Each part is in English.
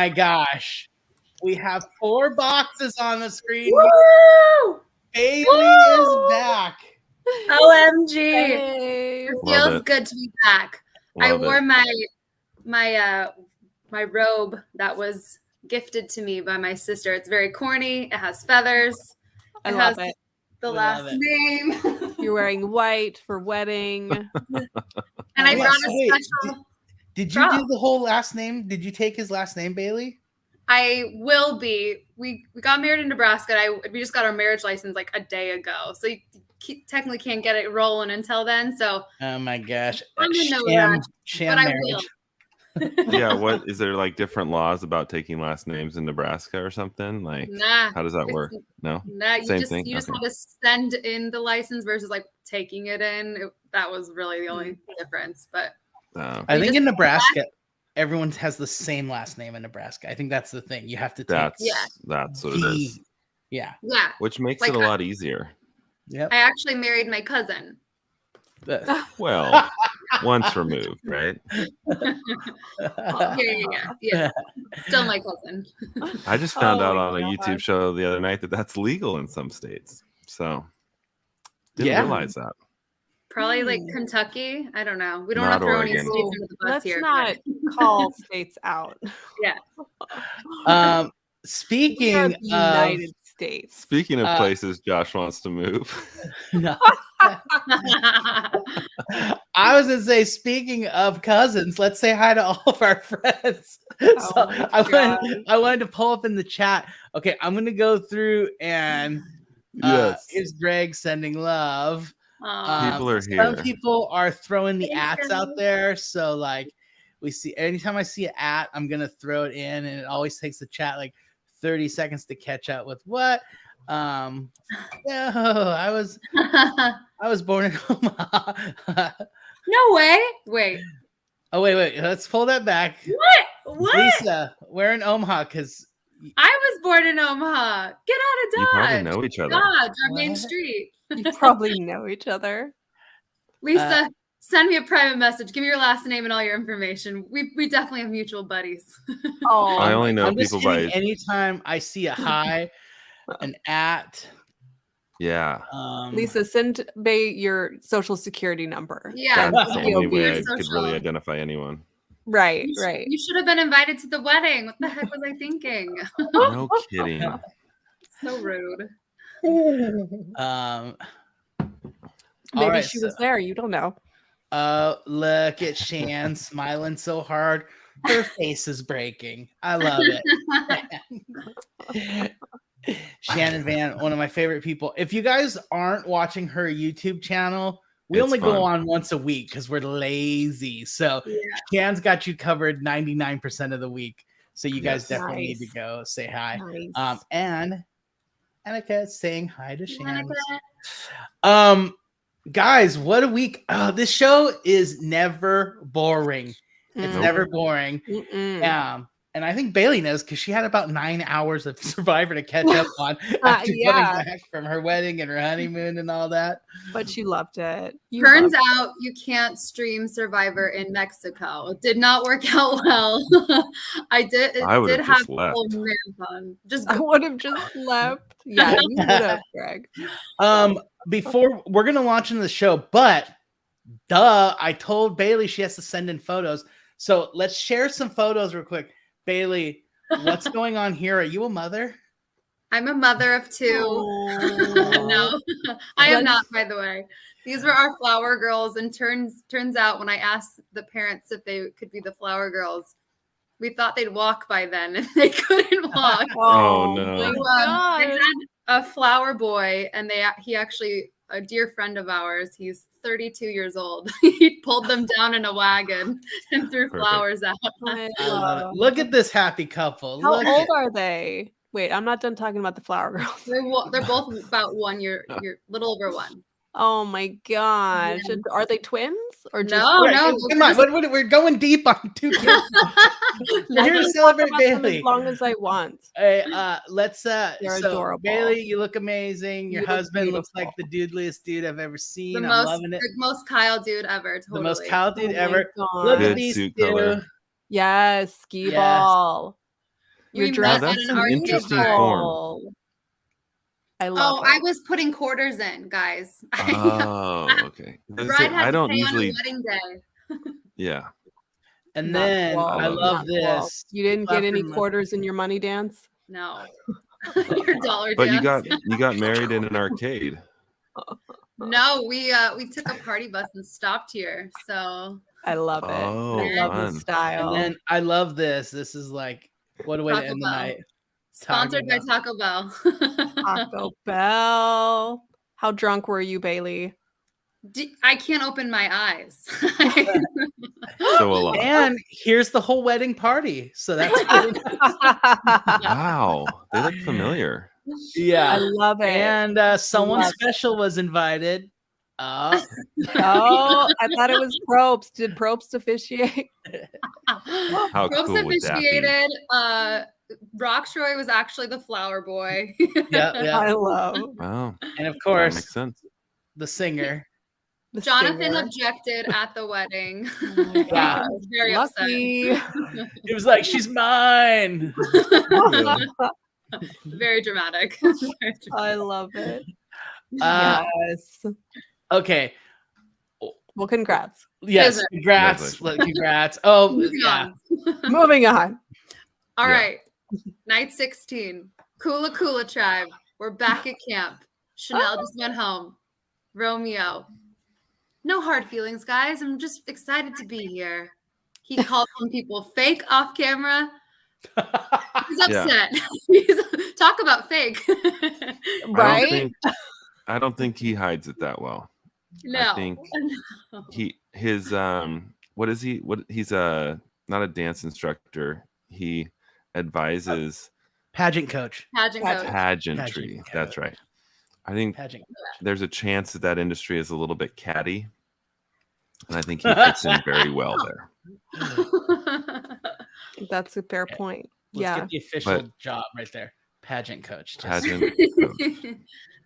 my gosh. We have 4 boxes on the screen. Woo! Bailey Woo! is back. OMG. Hey. It feels good to be back. I wore my robe that was gifted to me by my sister. It's very corny. It has feathers. I love it. The last name. You're wearing white for wedding. And I brought a special. Did you do the whole last name? Did you take his last name, Bailey? I will be. We got married in Nebraska. We just got our marriage license like a day ago. So you technically can't get it rolling until then. So oh my gosh. I'm in no rush, sham but marriage. I will. Yeah, what is there like different laws about taking last names in Nebraska or something? Like how does that work? No, same thing. You just have to send in the license versus like taking it in. That was really the only difference. But I think in Nebraska, everyone has the same last name in Nebraska. I think that's the thing. You have to take that's what it is. Yeah. Which makes it a lot easier. Yep. I actually married my cousin. Well, once removed, right? Yeah. Still my cousin. I just found out on a YouTube show the other night that that's legal in some states. So didn't realize that. Probably like Kentucky. I don't know. We don't want to throw any states under the bus here. Let's not call states out. Yeah. Speaking of United States. Speaking of places Josh wants to move. No. I was gonna say, speaking of cousins, let's say hi to all of our friends. I wanted to pull up in the chat. Okay, I'm gonna go through and here's Greg sending love. People are here. Some people are throwing the ats out there. So like we see anytime I see an at, I'm gonna throw it in, and it always takes the chat like 30 seconds to catch up with what. No, I was born in Omaha. No way. Wait. Oh wait. Let's pull that back. What? Lisa, we're in Omaha because I was born in Omaha. Get out of Dodge. You probably know each other. Dodge, our main street. You probably know each other. Lisa, send me a private message. Give me your last name and all your information. We definitely have mutual buddies. Oh, I only know I'm people by anytime I see a hi, an at. Yeah. Lisa, send Bay your social security number. Yeah. That's the only way I could really identify anyone. Right. You should have been invited to the wedding. What the heck was I thinking? No kidding. So rude. Maybe she was there. You don't know. Look at Shan smiling so hard. Her face is breaking. I love it. Shannon Van, one of my favorite people. If you guys aren't watching her YouTube channel, we only go on once a week because we're lazy. So Shan's got you covered 99% of the week. So you guys definitely need to go say hi. Nice. And Annika saying hi to Shan. Guys, what a week. This show is never boring. It's never boring. And I think Bailey knows because she had about 9 hours of Survivor to catch up on after coming back from her wedding and her honeymoon and all that. But she loved it. Turns out you can't stream Survivor in Mexico. It did not work out well. I did have a whole marathon. I would have just left. Yeah, you would have, Greg. Before we're gonna launch into the show, but I told Bailey she has to send in photos. So let's share some photos real quick. Bailey, what's going on here? Are you a mother? I'm a mother of 2. No, I am not, by the way. These were our flower girls, and turns out when I asked the parents if they could be the flower girls, we thought they'd walk by then, and they couldn't walk. Oh no! They had a flower boy, and he actually, a dear friend of ours, he's 32 years old. He pulled them down in a wagon and threw flowers out. Look at this happy couple. How old are they? Wait, I'm not done talking about the flower girls. They're both about 1 year, little over 1. Oh my gosh. Yeah. Are they twins or just no? Come on, we're going deep on 2 kids. We're here to celebrate Bailey as long as I want. Hey, let's They're adorable. Bailey, you look amazing. Your husband looks like the dudeliest dude I've ever seen. I'm loving it. The most Kyle dude ever. Totally. The most Kyle dude ever. Look at these two. Yes, skee ball. Your We dress met at that's an an arcade interesting bar. form. I love Oh, it. I was putting quarters in, guys. Oh, okay. Bride had I to don't pay usually. on her wedding day. Yeah. And Not then cool. I love love Not cool. this. You didn't People get have to any remember- quarters in your money dance? No. Your dollar But dance. you got married in an arcade. No, we took a party bus and stopped here. So I love it. Oh, I love fun. the style. And then I love this. This is like, what a way to Taco end the Bell. night. Sponsored by Taco Taco Bell. Taco Bell. How drunk were you, Bailey? I can't open my eyes. So a lot. And here's the whole wedding party. So that's pretty Wow, they look familiar. I yeah. love it. And someone Love it. special was invited. Oh, I thought it was Probst. Did Probst officiate? How Probst cool would that be? officiated. Rockshroy was actually the flower boy. Yeah. I love Wow, And of that course, makes sense. the singer. the Jonathan singer. objected at the wedding. Oh my He gosh. was very Lucky. It was like, she's mine. upset. Very dramatic. I love it. Uh, Yes. okay. Well, congrats. Yes. Is Congrats. Congrats. Oh, Moving yeah. on. Moving on. All Yeah. right. Night 16. Kula tribe. We're back at camp. Chanel just went home. Romeo. No hard feelings, guys. I'm just excited to be here. He called some people fake off camera. He's upset. Talk about fake. Right? I don't think he hides it that well. No. I think his what is he? What he's not a dance instructor. He advises Pageant coach. Pageant coach. pageantry. Pageant That's coach. right. I think Pageant. there's a chance that industry is a little bit catty, and I think he fits in very well there. That's a fair point. Let's get the official But- job right there. Pageant coach. Just Pageant.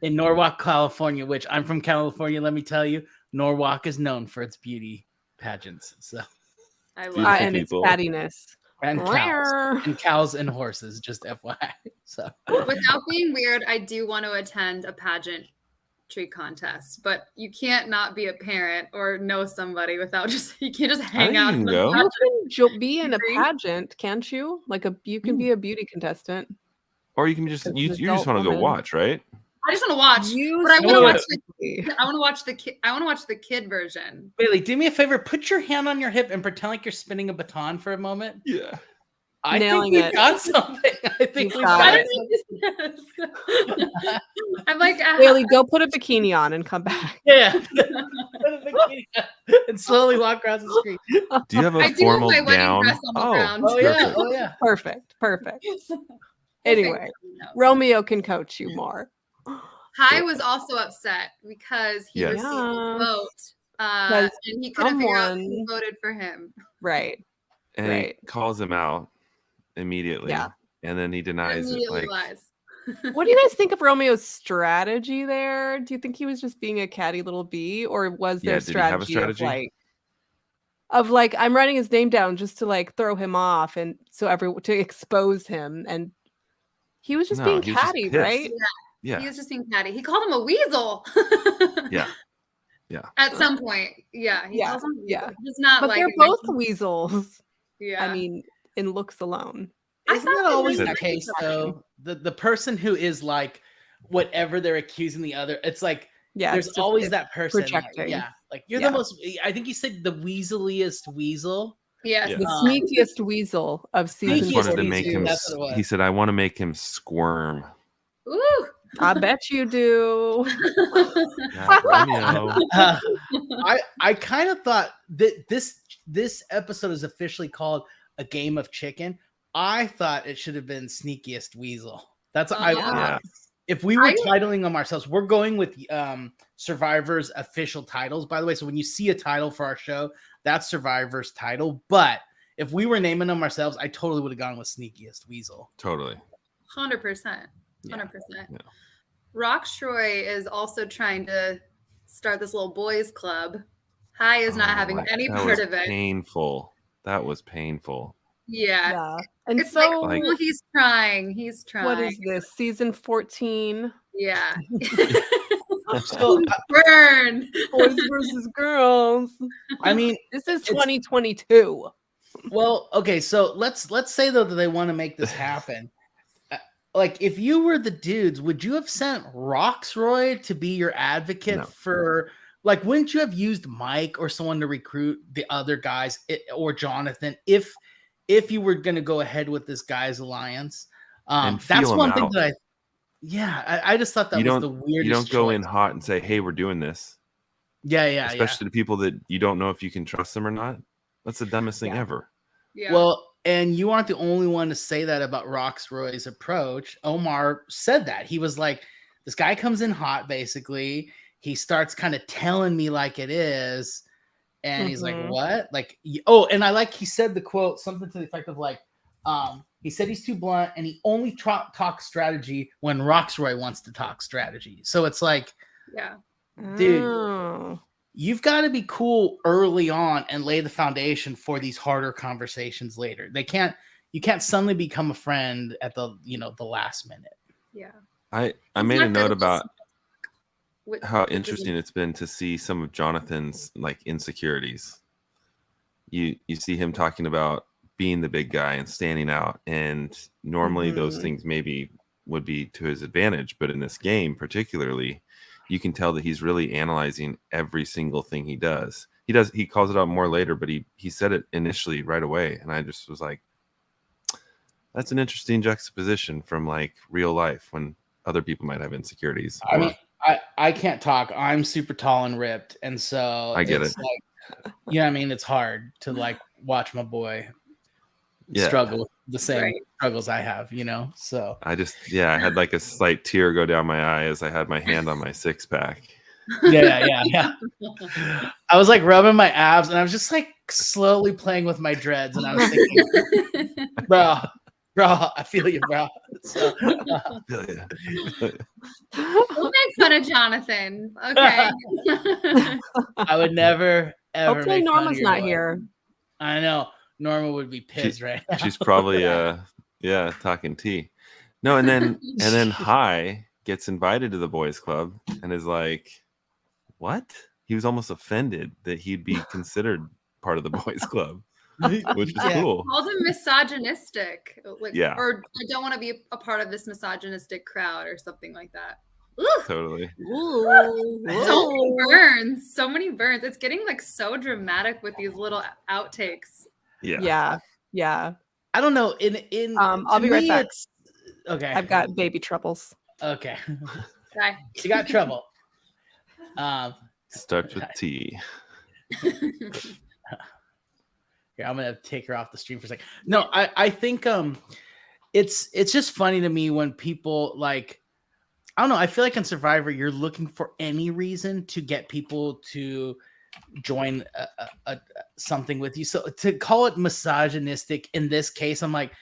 in Norwalk, California, which I'm from California. Let me tell you, Norwalk is known for its beauty pageants. So I Beautiful love And its people. cattiness. and cows and horses, just FYI. So Without being weird, I do want to attend a pageantry contest, but you can't not be a parent or know somebody without you can't just hang think out. you in can the go. pageant. You can be in a Agree. pageant, can't you? Like you can be a beauty contestant. Or you can just As an you just adult want to go woman. watch, right? I just want to watch, You but I want to watch specifically. the. I want to watch the kid. I want to watch the kid version. Bailey, do me a favor. Put your hand on your hip and pretend like you're spinning a baton for a moment. Yeah. I Nailing think we it. got something. I think You we got got I it. don't know this is. I'm like, Bailey, go put a bikini on and come back. Yeah. Put a bikini on and slowly walk across the street. Do you have a I do have formal my wedding gown? dress on the Oh, ground. Oh yeah. perfect. Oh yeah. Perfect. Anyway, No. Romeo can coach you more. Kai was also upset because he Yes. received a vote, Because and he couldn't figure out who someone- voted for him. Right. And Right. he calls him out immediately. Yeah. And then he denies it. Immediately Like, lies. What do you guys think of Romeo's strategy there? Do you think he was just being a catty little bee, or was there Yeah, did he have a strategy of like I'm writing his name down just to like throw him off and so to expose him, and he was just No, being he was just catty, pissed. right? yeah. He was just being catty. He called him a weasel. Yeah. At some point, yeah. He Yeah, calls him a weasel. yeah. He's not But like they're a both nice- weasels. Yeah. I mean, in looks alone. I Isn't thought that they always really the liked case each other. though? The person who is like whatever they're accusing the other, it's like Yeah, there's it's just- always it's that person. Like, projecting. yeah. Like you're Yeah. the most I think you said the weaseliest weasel. Yes. Yeah. the sneakiest weasel of I season just wanted to Sneakiest make 42. him. That's what it was. He said, "I want to make him squirm." Ooh. I bet you do. Yeah, Romeo. I kind of thought that this episode is officially called A Game of Chicken. I thought it should have been Sneakiest Weasel. That's Oh, I Yeah. if we were I- titling them ourselves, we're going with Survivor's official titles, by the way. So when you see a title for our show, that's Survivor's title. But if we were naming them ourselves, I totally would have gone with Sneakiest Weasel. Totally. 100%. Yeah. 100%. Yeah. Rockshroy is also trying to start this little boys club. Hai is not having Oh, any that part was of it. Painful. That was painful. Yeah. And It's so like, well, he's trying. He's trying. what is this? Season 14? Yeah. So, Burn. Boys versus girls. I mean, This is 2022. well, okay, so let's say though that they want to make this happen. Like, if you were the dudes, would you have sent Roxroy to be your advocate for? Like, wouldn't you have used Mike or someone to recruit the other guys, or Jonathan, if you were going to go ahead with this guys alliance? That's one thing that I just thought that was the weirdest. You don't go in hot and say, "Hey, we're doing this." Yeah. Especially to people that you don't know if you can trust them or not. That's the dumbest thing ever. Yeah. Well, and you aren't the only one to say that about Roxroy's approach. Omar said that. He was like, this guy comes in hot, basically. He starts kind of telling me like it is. And he's like, what? Like, and I like, he said the quote, something to the effect of like, he said he's too blunt and he only talks strategy when Roxroy wants to talk strategy. So it's like, dude, you've got to be cool early on and lay the foundation for these harder conversations later. You can't suddenly become a friend at the last minute. Yeah. I made a note about how interesting it's been to see some of Jonathan's like insecurities. You see him talking about being the big guy and standing out, and normally those things maybe would be to his advantage, but in this game particularly, you can tell that he's really analyzing every single thing he does. He calls it out more later, but he said it initially right away, and I just was like, that's an interesting juxtaposition from like real life when other people might have insecurities. I mean, I can't talk. I'm super tall and ripped, and so I get it. Like, you know what I mean? It's hard to like watch my boy struggle with the same struggles I have, So I had like a slight tear go down my eye as I had my hand on my six pack. Yeah. I was like rubbing my abs, and I was just like slowly playing with my dreads, and I was thinking, bro, I feel you, bro. So, We'll make fun of Jonathan. Okay. I would never ever. Hopefully Norma's not here. I know Norma would be pissed right now. She's probably talking tea. No, and then Hai gets invited to the boys club and is like, what? He was almost offended that he'd be considered part of the boys club. Which is cool. Called him misogynistic, or I don't want to be a part of this misogynistic crowd or something like that. Ooh. Totally. Ooh. So many burns. It's getting like so dramatic with these little outtakes. Yeah. I don't know. I'll be right back. Okay. I've got baby troubles. Okay. Bye. You got trouble. Starts with T. Here, I'm gonna take her off the stream for a second. No, I think it's just funny to me when people like, I don't know, I feel like in Survivor you're looking for any reason to get people to join something with you. So to call it misogynistic in this case, I'm like,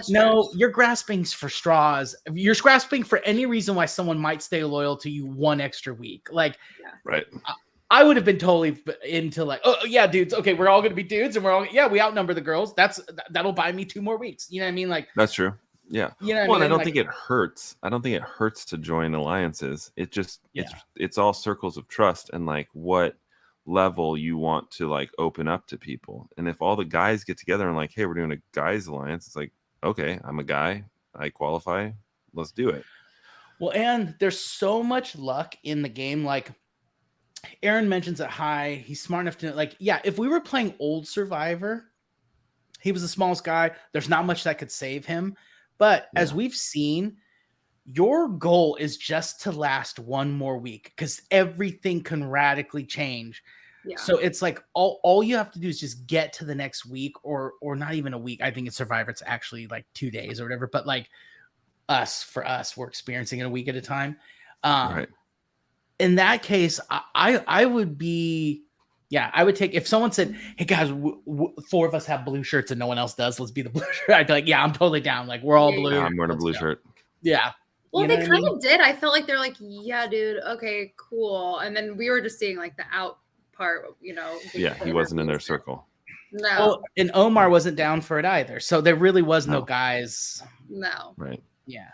no, you're grasping for straws. You're grasping for any reason why someone might stay loyal to you one extra week. Like, right. I would have been totally into like, oh yeah, dudes. Okay, we're all going to be dudes, and we outnumber the girls. That'll buy me 2 more weeks. You know what I mean? Like, that's true. Yeah. You know what I mean? I don't like, think it hurts. I don't think it hurts to join alliances. It just it's all circles of trust and like what level you want to like open up to people. And if all the guys get together and like, hey, we're doing a guys alliance, it's like, okay, I'm a guy, I qualify, let's do it. Well, and there's so much luck in the game. Like Aaron mentions that Hai, he's smart enough to like, if we were playing old Survivor, he was the smallest guy. There's not much that could save him. But as we've seen, your goal is just to last 1 more week because everything can radically change. Yeah. So it's like all you have to do is just get to the next week or not even a week. I think in Survivor, it's actually like 2 days or whatever. But like for us, we're experiencing it a week at a time. Right. In that case, I would be, I would take, if someone said, hey guys, 4 of us have blue shirts and no one else does, let's be the blue shirt. I'd be like, I'm totally down. Like we're all blue. I'm wearing a blue shirt. Yeah. Well, they kind of did. I felt like they're like, yeah, dude. Okay, cool. And then we were just seeing like the out part, Yeah, he wasn't in their circle. No. Well, and Omar wasn't down for it either. So there really was no guys. No. Right. Yeah.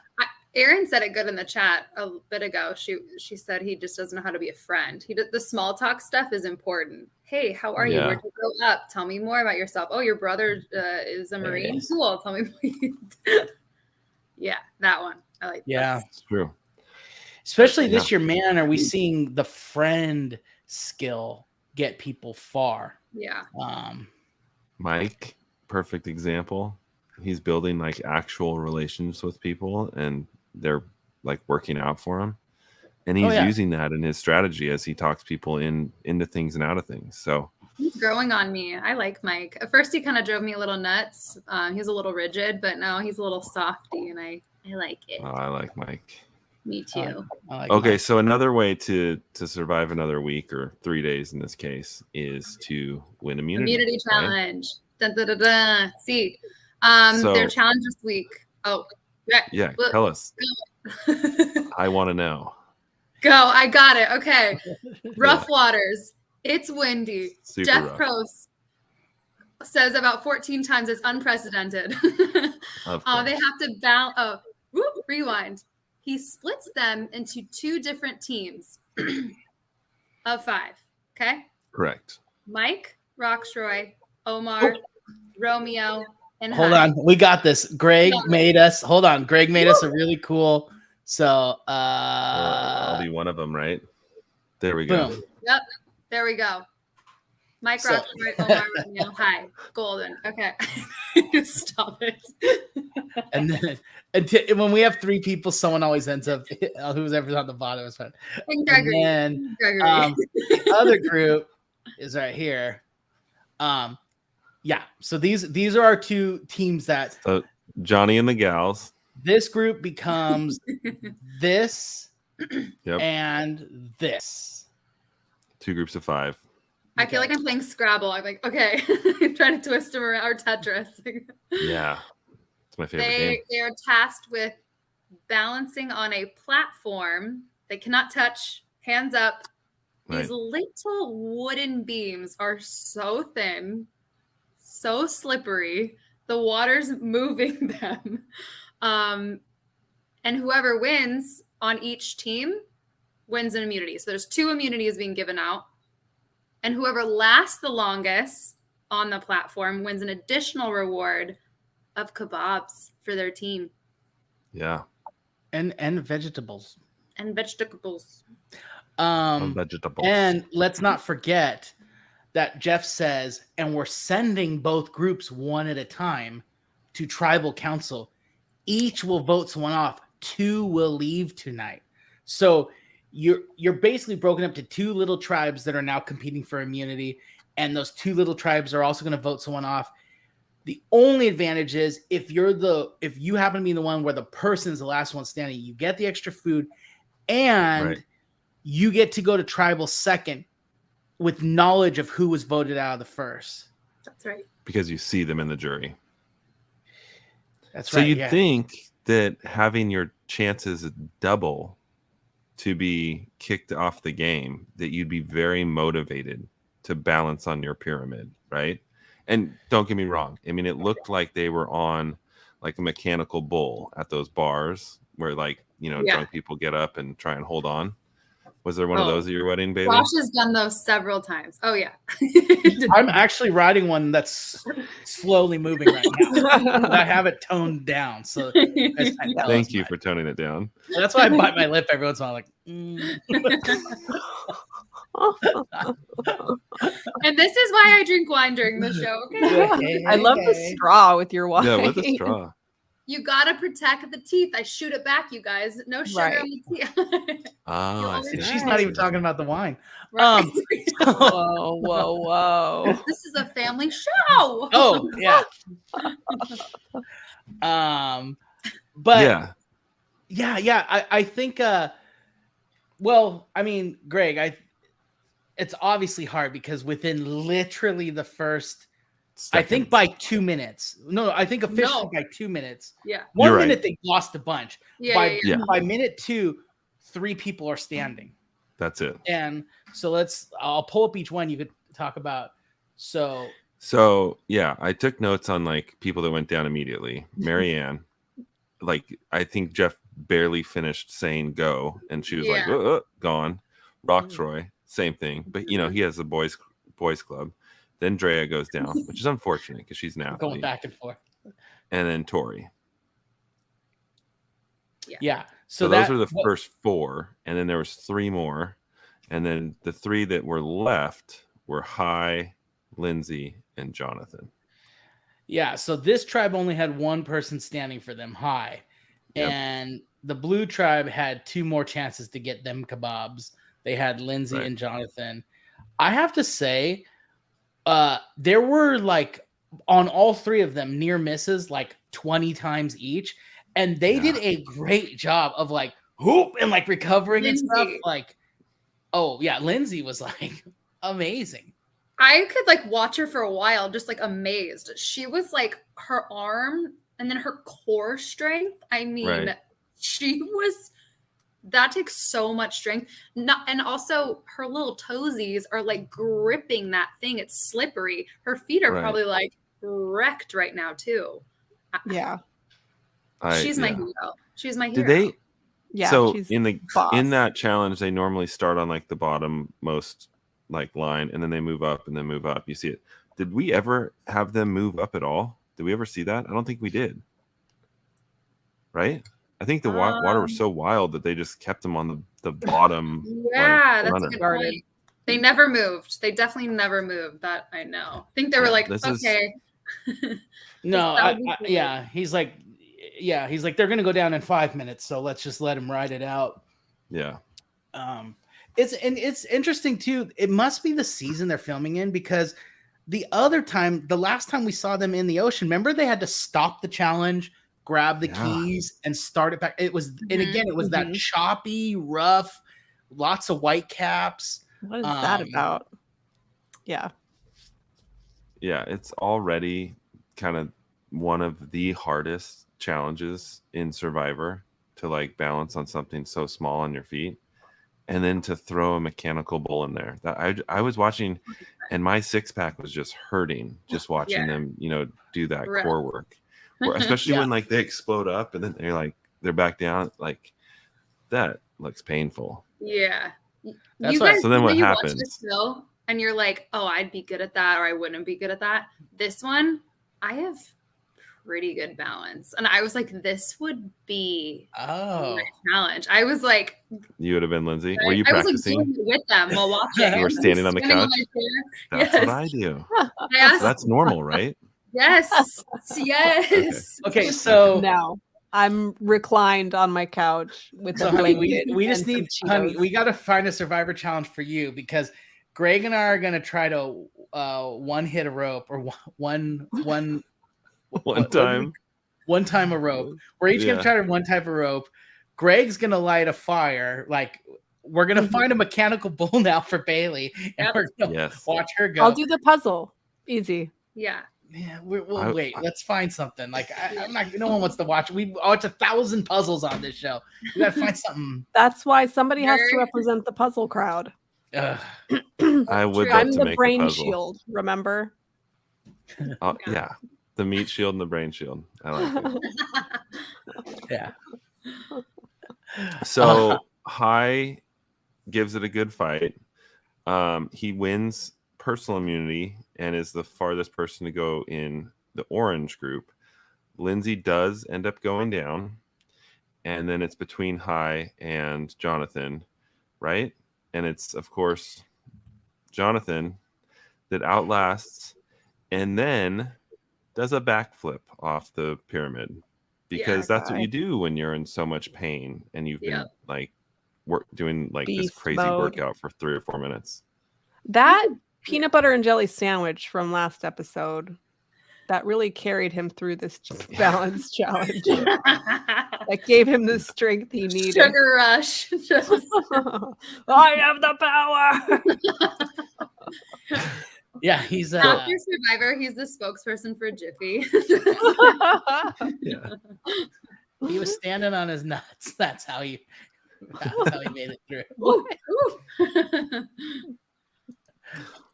Erin said it good in the chat a bit ago. She said he just doesn't know how to be a friend. The small talk stuff is important. Hey, how are you? Where'd you grow up? Tell me more about yourself. Oh, your brother is a Marine. Cool. Tell me. Yeah, that one. I like. Yeah, it's true. Especially this year, man, are we seeing the friend skill get people far? Yeah. Mike, perfect example. He's building like actual relations with people, and they're like working out for him. And he's using that in his strategy as he talks people into things and out of things. So he's growing on me. I like Mike. At first, he kind of drove me a little nuts. He was a little rigid, but now he's a little softy, and I like it. Oh, I like Mike. Me too. Okay, Mike. So another way to survive another week or 3 days in this case is to win immunity. Immunity challenge. Dun, dun, dun, dun. See, their challenge this week. Oh, yeah. Tell us. I want to know. Go. I got it. Okay. Rough waters. It's windy. Super Jeff Probst says about 14 times it's unprecedented. They have to rewind. He splits them into 2 different teams of 5. Okay. Correct. Mike, Roxroy, Omar, Romeo, and hold on. We got this. Greg made us a really cool. So I'll be one of them, right? There we go. Boom. Yep. There we go. Mike Roxroy, Omar, Romeo. Hi. Golden. Okay. Stop it. And then when we have 3 people, someone always ends up whoever's on the bottom is fine. And Gregory. And then the other group is right here. Yeah. So these are our 2 teams that Johnny and the gals. This group becomes this and this. 2 groups of 5. I feel like I'm playing Scrabble. I'm like, okay, I'm trying to twist them around, or Tetris. Yeah, it's my favorite game. They are tasked with balancing on a platform. They cannot touch. Hands up. Right. These little wooden beams are so thin, so slippery. The water's moving them. And whoever wins on each team wins an immunity. So there's 2 immunities being given out. And whoever lasts the longest on the platform wins an additional reward of kebabs for their team. Yeah. And vegetables. And vegetables. And let's not forget that Jeff says, and we're sending both groups one at a time to tribal council. Each will vote someone off. 2 will leave tonight. So you're basically broken up to 2 little tribes that are now competing for immunity, and those 2 little tribes are also going to vote someone off. The only advantage is if you happen to be the one where the person is the last one standing, you get the extra food, and you get to go to tribal second with knowledge of who was voted out of the first. That's right. Because you see them in the jury. That's right. So you'd think that having your chances double to be kicked off the game, that you'd be very motivated to balance on your pyramid, right? And don't get me wrong. I mean, it looked like they were on like a mechanical bull at those bars where drunk people get up and try and hold on. Was there one of those at your wedding, baby? Josh has done those several times. Oh, yeah. I'm actually riding one that's slowly moving right now. I have it toned down. So thank you for toning it down. That's why I bite my lip every once in a while. Like, And this is why I drink wine during the show. Okay. I love the straw with your wine. Yeah, with the straw. You gotta protect the teeth. I shoot it back, you guys. No sugar on the teeth. I see. She's not even talking about the wine. Right. Whoa. This is a family show. Oh, yeah. But yeah. I think well, I mean, Greg, it's obviously hard because within literally the first seconds. I think by 2 minutes. No, I think officially by 2 minutes. Yeah. 1 minute they lost a bunch. Yeah, by minute 2, 3 people are standing. That's it. And so I'll pull up each one you could talk about. So So yeah, I took notes on like people that went down immediately. Marianne, like I think Jeff barely finished saying go, and she was like gone. Roxroy, same thing, but you know he has the boys club. Then Drea goes down, which is unfortunate because she's an athlete. Going back and forth. And then Tori. Yeah. So those were the first 4, and then there was 3 more, and then the 3 that were left were Hai, Lindsay, and Jonathan. Yeah, so this tribe only had 1 person standing for them, Hai. Yep. And the blue tribe had 2 more chances to get them kebabs. They had Lindsay and Jonathan. I have to say, there were like on all 3 of them near misses like 20 times each. And they did a great job of like whoop and like recovering and stuff. Like, oh yeah, Lindsay was like amazing. I could like watch her for a while, just like amazed. She was like her arm and then her core strength. I mean, she was. That takes so much strength. And also her little toesies are like gripping that thing. It's slippery. Her feet are probably like wrecked right now too. Yeah. She's my hero. She's my hero. Did they? Yeah. So in that challenge, they normally start on like the bottom most like line, and then they move up and then move up. You see it. Did we ever have them move up at all? Did we ever see that? I don't think we did. Right? I think the water was so wild that they just kept them on the bottom. Yeah, that's a good point. They never moved. They definitely never moved. That I know. I think they were like, okay. No, he's like, they're gonna go down in 5 minutes, so let's just let him ride it out. Yeah. It's interesting too. It must be the season they're filming in, because the last time we saw them in the ocean, remember they had to stop the challenge, grab the keys, and start it back. It was, and again, it was that choppy, rough, lots of white caps. What is that about? Yeah. Yeah, it's already kind of one of the hardest challenges in Survivor to like balance on something so small on your feet, and then to throw a mechanical bull in there. That I was watching, and my 6-pack was just hurting just watching them, do that core work. Especially when like they explode up and then they're back down. Like that looks painful. Yeah. That's why. So then what happens? Watch this show and you're like, oh, I'd be good at that, or I wouldn't be good at that. This one, I have pretty good balance. And I was like, this would be my challenge. I was like, you would have been Lindsay. Were you practicing? I was like with them while watching. You were standing on the couch. That's what I do. That's normal, right? Yes. Yes. Okay, so now I'm reclined on my couch with the blanket. We just need, honey, we got to find a Survivor challenge for you, because Greg and I are going to try to one hit a rope, or one time a rope. We're each going to try to one type of rope. Greg's going to light a fire. Like, we're going to find a mechanical bull now for Bailey, and we're going to watch her go. I'll do the puzzle. Easy. Yeah. Yeah, we'll wait. Let's find something. Like, I'm not. No one wants to watch. We watch 1,000 puzzles on this show. We gotta find something. That's why somebody has to represent the puzzle crowd. I would. I'm the brain shield. Remember? Yeah, the meat shield and the brain shield. I like it. Yeah. So Hai gives it a good fight. He wins personal immunity and is the farthest person to go in the orange group. Lindsay does end up going down, and then it's between Hai and Jonathan, right? And it's, of course, Jonathan that outlasts and then does a backflip off the pyramid, because that's what you do when you're in so much pain and you've been like doing like this crazy workout for 3 or 4 minutes. That peanut butter and jelly sandwich from last episode that really carried him through this balance challenge. That gave him the strength he needed. Sugar rush. I have the power. Yeah, he's after Survivor, he's the spokesperson for Jiffy. He was standing on his nuts. That's how he made it through.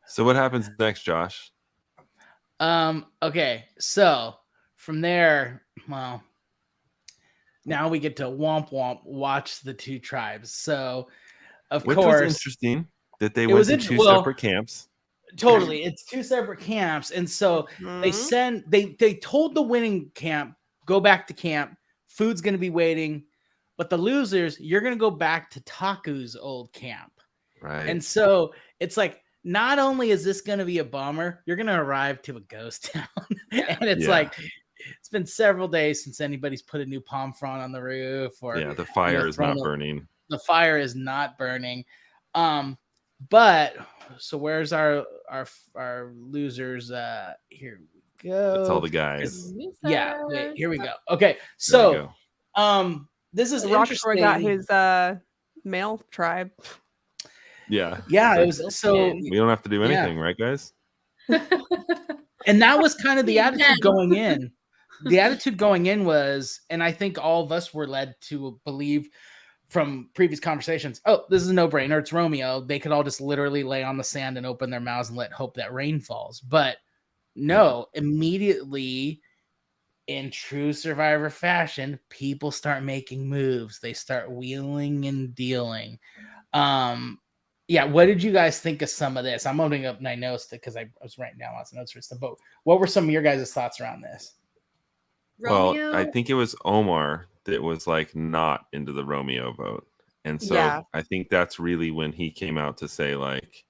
So what happens next, Josh? Okay, so from there, well, now we get to womp womp watch the two tribes. So, of Which course, was interesting that they went to two separate camps. Totally, it's two separate camps, and so they told the winning camp, go back to camp. Food's going to be waiting, but the losers, you're going to go back to Taku's old camp. Right. And so it's like, not only is this going to be a bummer, you're going to arrive to a ghost town. And it's like, it's been several days since anybody's put a new palm frond on the roof, or the fire is not burning. The fire is not burning. But so where's our losers? Here we go. That's all the guys. Yeah, wait, here we go. Okay, so this is interesting. Got his male tribe. Yeah. It was so we don't have to do anything, right, guys? And that was kind of the attitude going in. The attitude going in was, and I think all of us were led to believe from previous conversations, oh, this is a no-brainer. It's Romeo. They could all just literally lay on the sand and open their mouths and let hope that rain falls. But no, immediately, in true Survivor fashion, people start making moves. They start wheeling and dealing. What did you guys think of some of this? I'm opening up my notes because I was writing down lots of notes for stuff. But what were some of your guys' thoughts around this? Romeo? Well, I think it was Omar that was like not into the Romeo vote. And so I think that's really when he came out to say like,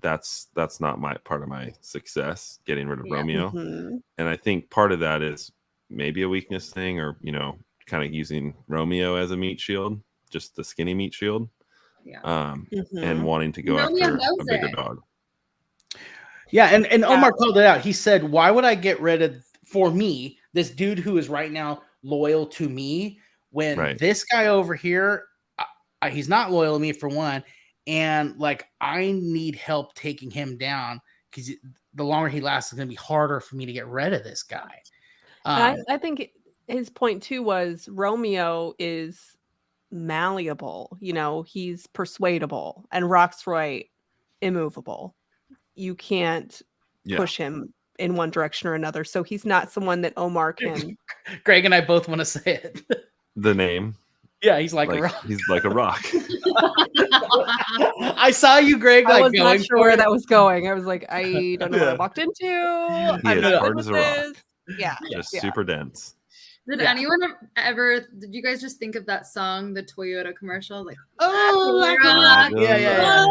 that's not my part of my success, getting rid of Romeo. Mm-hmm. And I think part of that is maybe a weakness thing, or, kind of using Romeo as a meat shield, just the skinny meat shield. And wanting to go after a bigger dog. Yeah, and Omar called it out. He said, why would I get rid of, for me, this dude who is right now loyal to me, when this guy over here, he's not loyal to me, for one, and like I need help taking him down, because the longer he lasts, it's going to be harder for me to get rid of this guy. I think his point too was Romeo is malleable. He's persuadable, and Roxroy immovable. You can't push him in one direction or another. So he's not someone that Omar can. Greg and I both want to say it. The name. Yeah, he's like a rock. He's like a rock. I saw you, Greg. I was not sure where that was going. I was like, I don't know what I walked into. He is hard as a rock. Yeah. Just super dense. Did anyone ever? Did you guys just think of that song, the Toyota commercial? Like, rock. Yeah.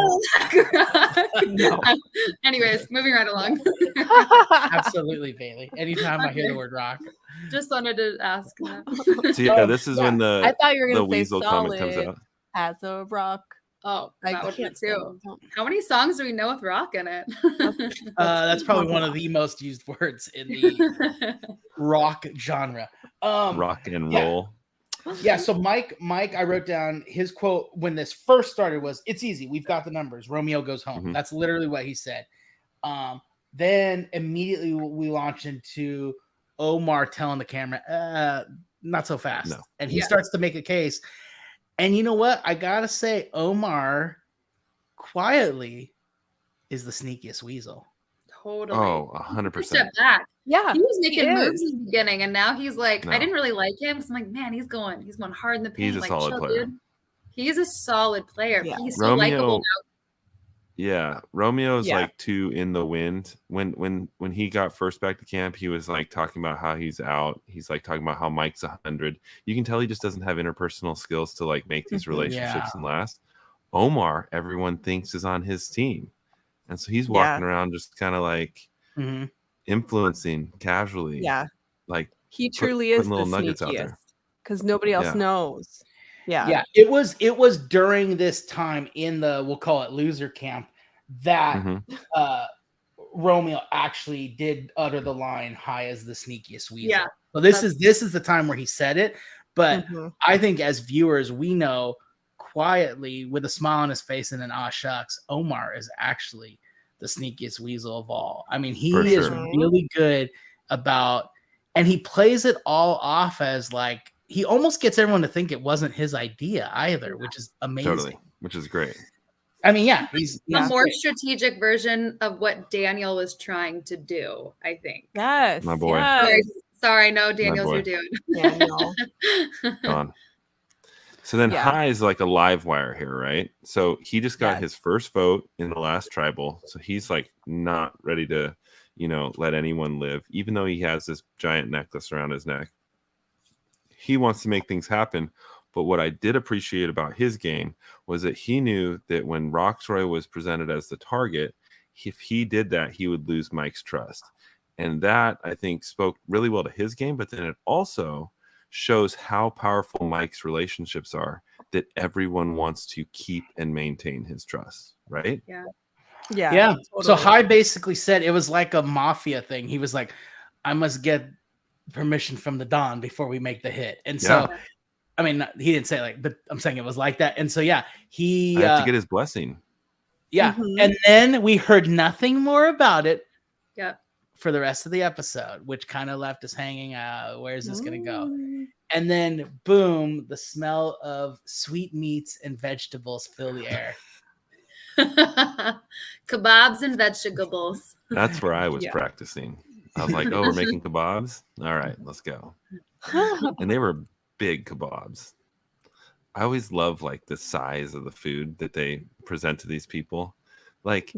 No. Anyways, moving right along. Absolutely, Bailey. Anytime I hear the word rock. Just wanted to ask that. So this is when I thought you were going to say weasel comment comes out. As a rock. Oh, that would be too. How many songs do we know with rock in it? That's probably one of the most used words in the rock genre. Rock and roll. Yeah, so Mike, I wrote down his quote when this first started was, "It's easy. We've got the numbers. Romeo goes home." Mm-hmm. That's literally what he said. Then immediately we launched into Omar telling the camera, not so fast. No. And he starts to make a case. And you know what? I got to say, Omar quietly is the sneakiest weasel. Totally. Oh, 100%. Step back. Yeah. He was making moves in the beginning, and now he's like, I didn't really like him. So I'm like, man, he's going hard in the paint. He's a like, solid player. Dude. He's a solid player. Yeah. He's so likable now. Yeah, Romeo's like 2 in the wind. When he got first back to camp, he was like talking about how he's out. He's like talking about how Mike's 100. You can tell he just doesn't have interpersonal skills to like make these relationships and last. Omar, everyone thinks is on his team, and so he's walking around just kind of like influencing casually. Yeah, like he truly is little the nuggets out sneakiest there because nobody else knows. Yeah. It was during this time in the, we'll call it loser camp, that Romeo actually did utter the line "high as the sneakiest weasel." Yeah. So this is the time where he said it. But I think as viewers, we know quietly with a smile on his face and an "ah shucks," Omar is actually the sneakiest weasel of all. I mean, he is really good about, and he plays it all off as like, he almost gets everyone to think it wasn't his idea either, which is amazing. Totally, which is great. I mean, yeah, he's a more strategic version of what Daniel was trying to do, I think. Yes. My boy. Yes. Sorry, no, Daniel's your dude. Daniel. Gone. So then High is like a live wire here, right? So he just got his first vote in the last tribal. So he's like not ready to, let anyone live, even though he has this giant necklace around his neck. He wants to make things happen. But what I did appreciate about his game was that he knew that when Roxroy was presented as the target, if he did that, he would lose Mike's trust. And that, I think, spoke really well to his game. But then it also shows how powerful Mike's relationships are, that everyone wants to keep and maintain his trust, right? Yeah. Totally. So High basically said it was like a mafia thing. He was like, I must get permission from the Don before we make the hit. And so, I mean, he didn't say like, but I'm saying it was like that. And so, he I have to get his blessing. Yeah. Mm-hmm. And then we heard nothing more about it. Yeah. For the rest of the episode, which kind of left us hanging out. Where is this going to go? And then, boom, the smell of sweet meats and vegetables fill the air. Kebabs and vegetables. That's where I was practicing. I was like, oh, we're making kebabs? All right, let's go. And they were big kebabs. I always love like the size of the food that they present to these people. Like,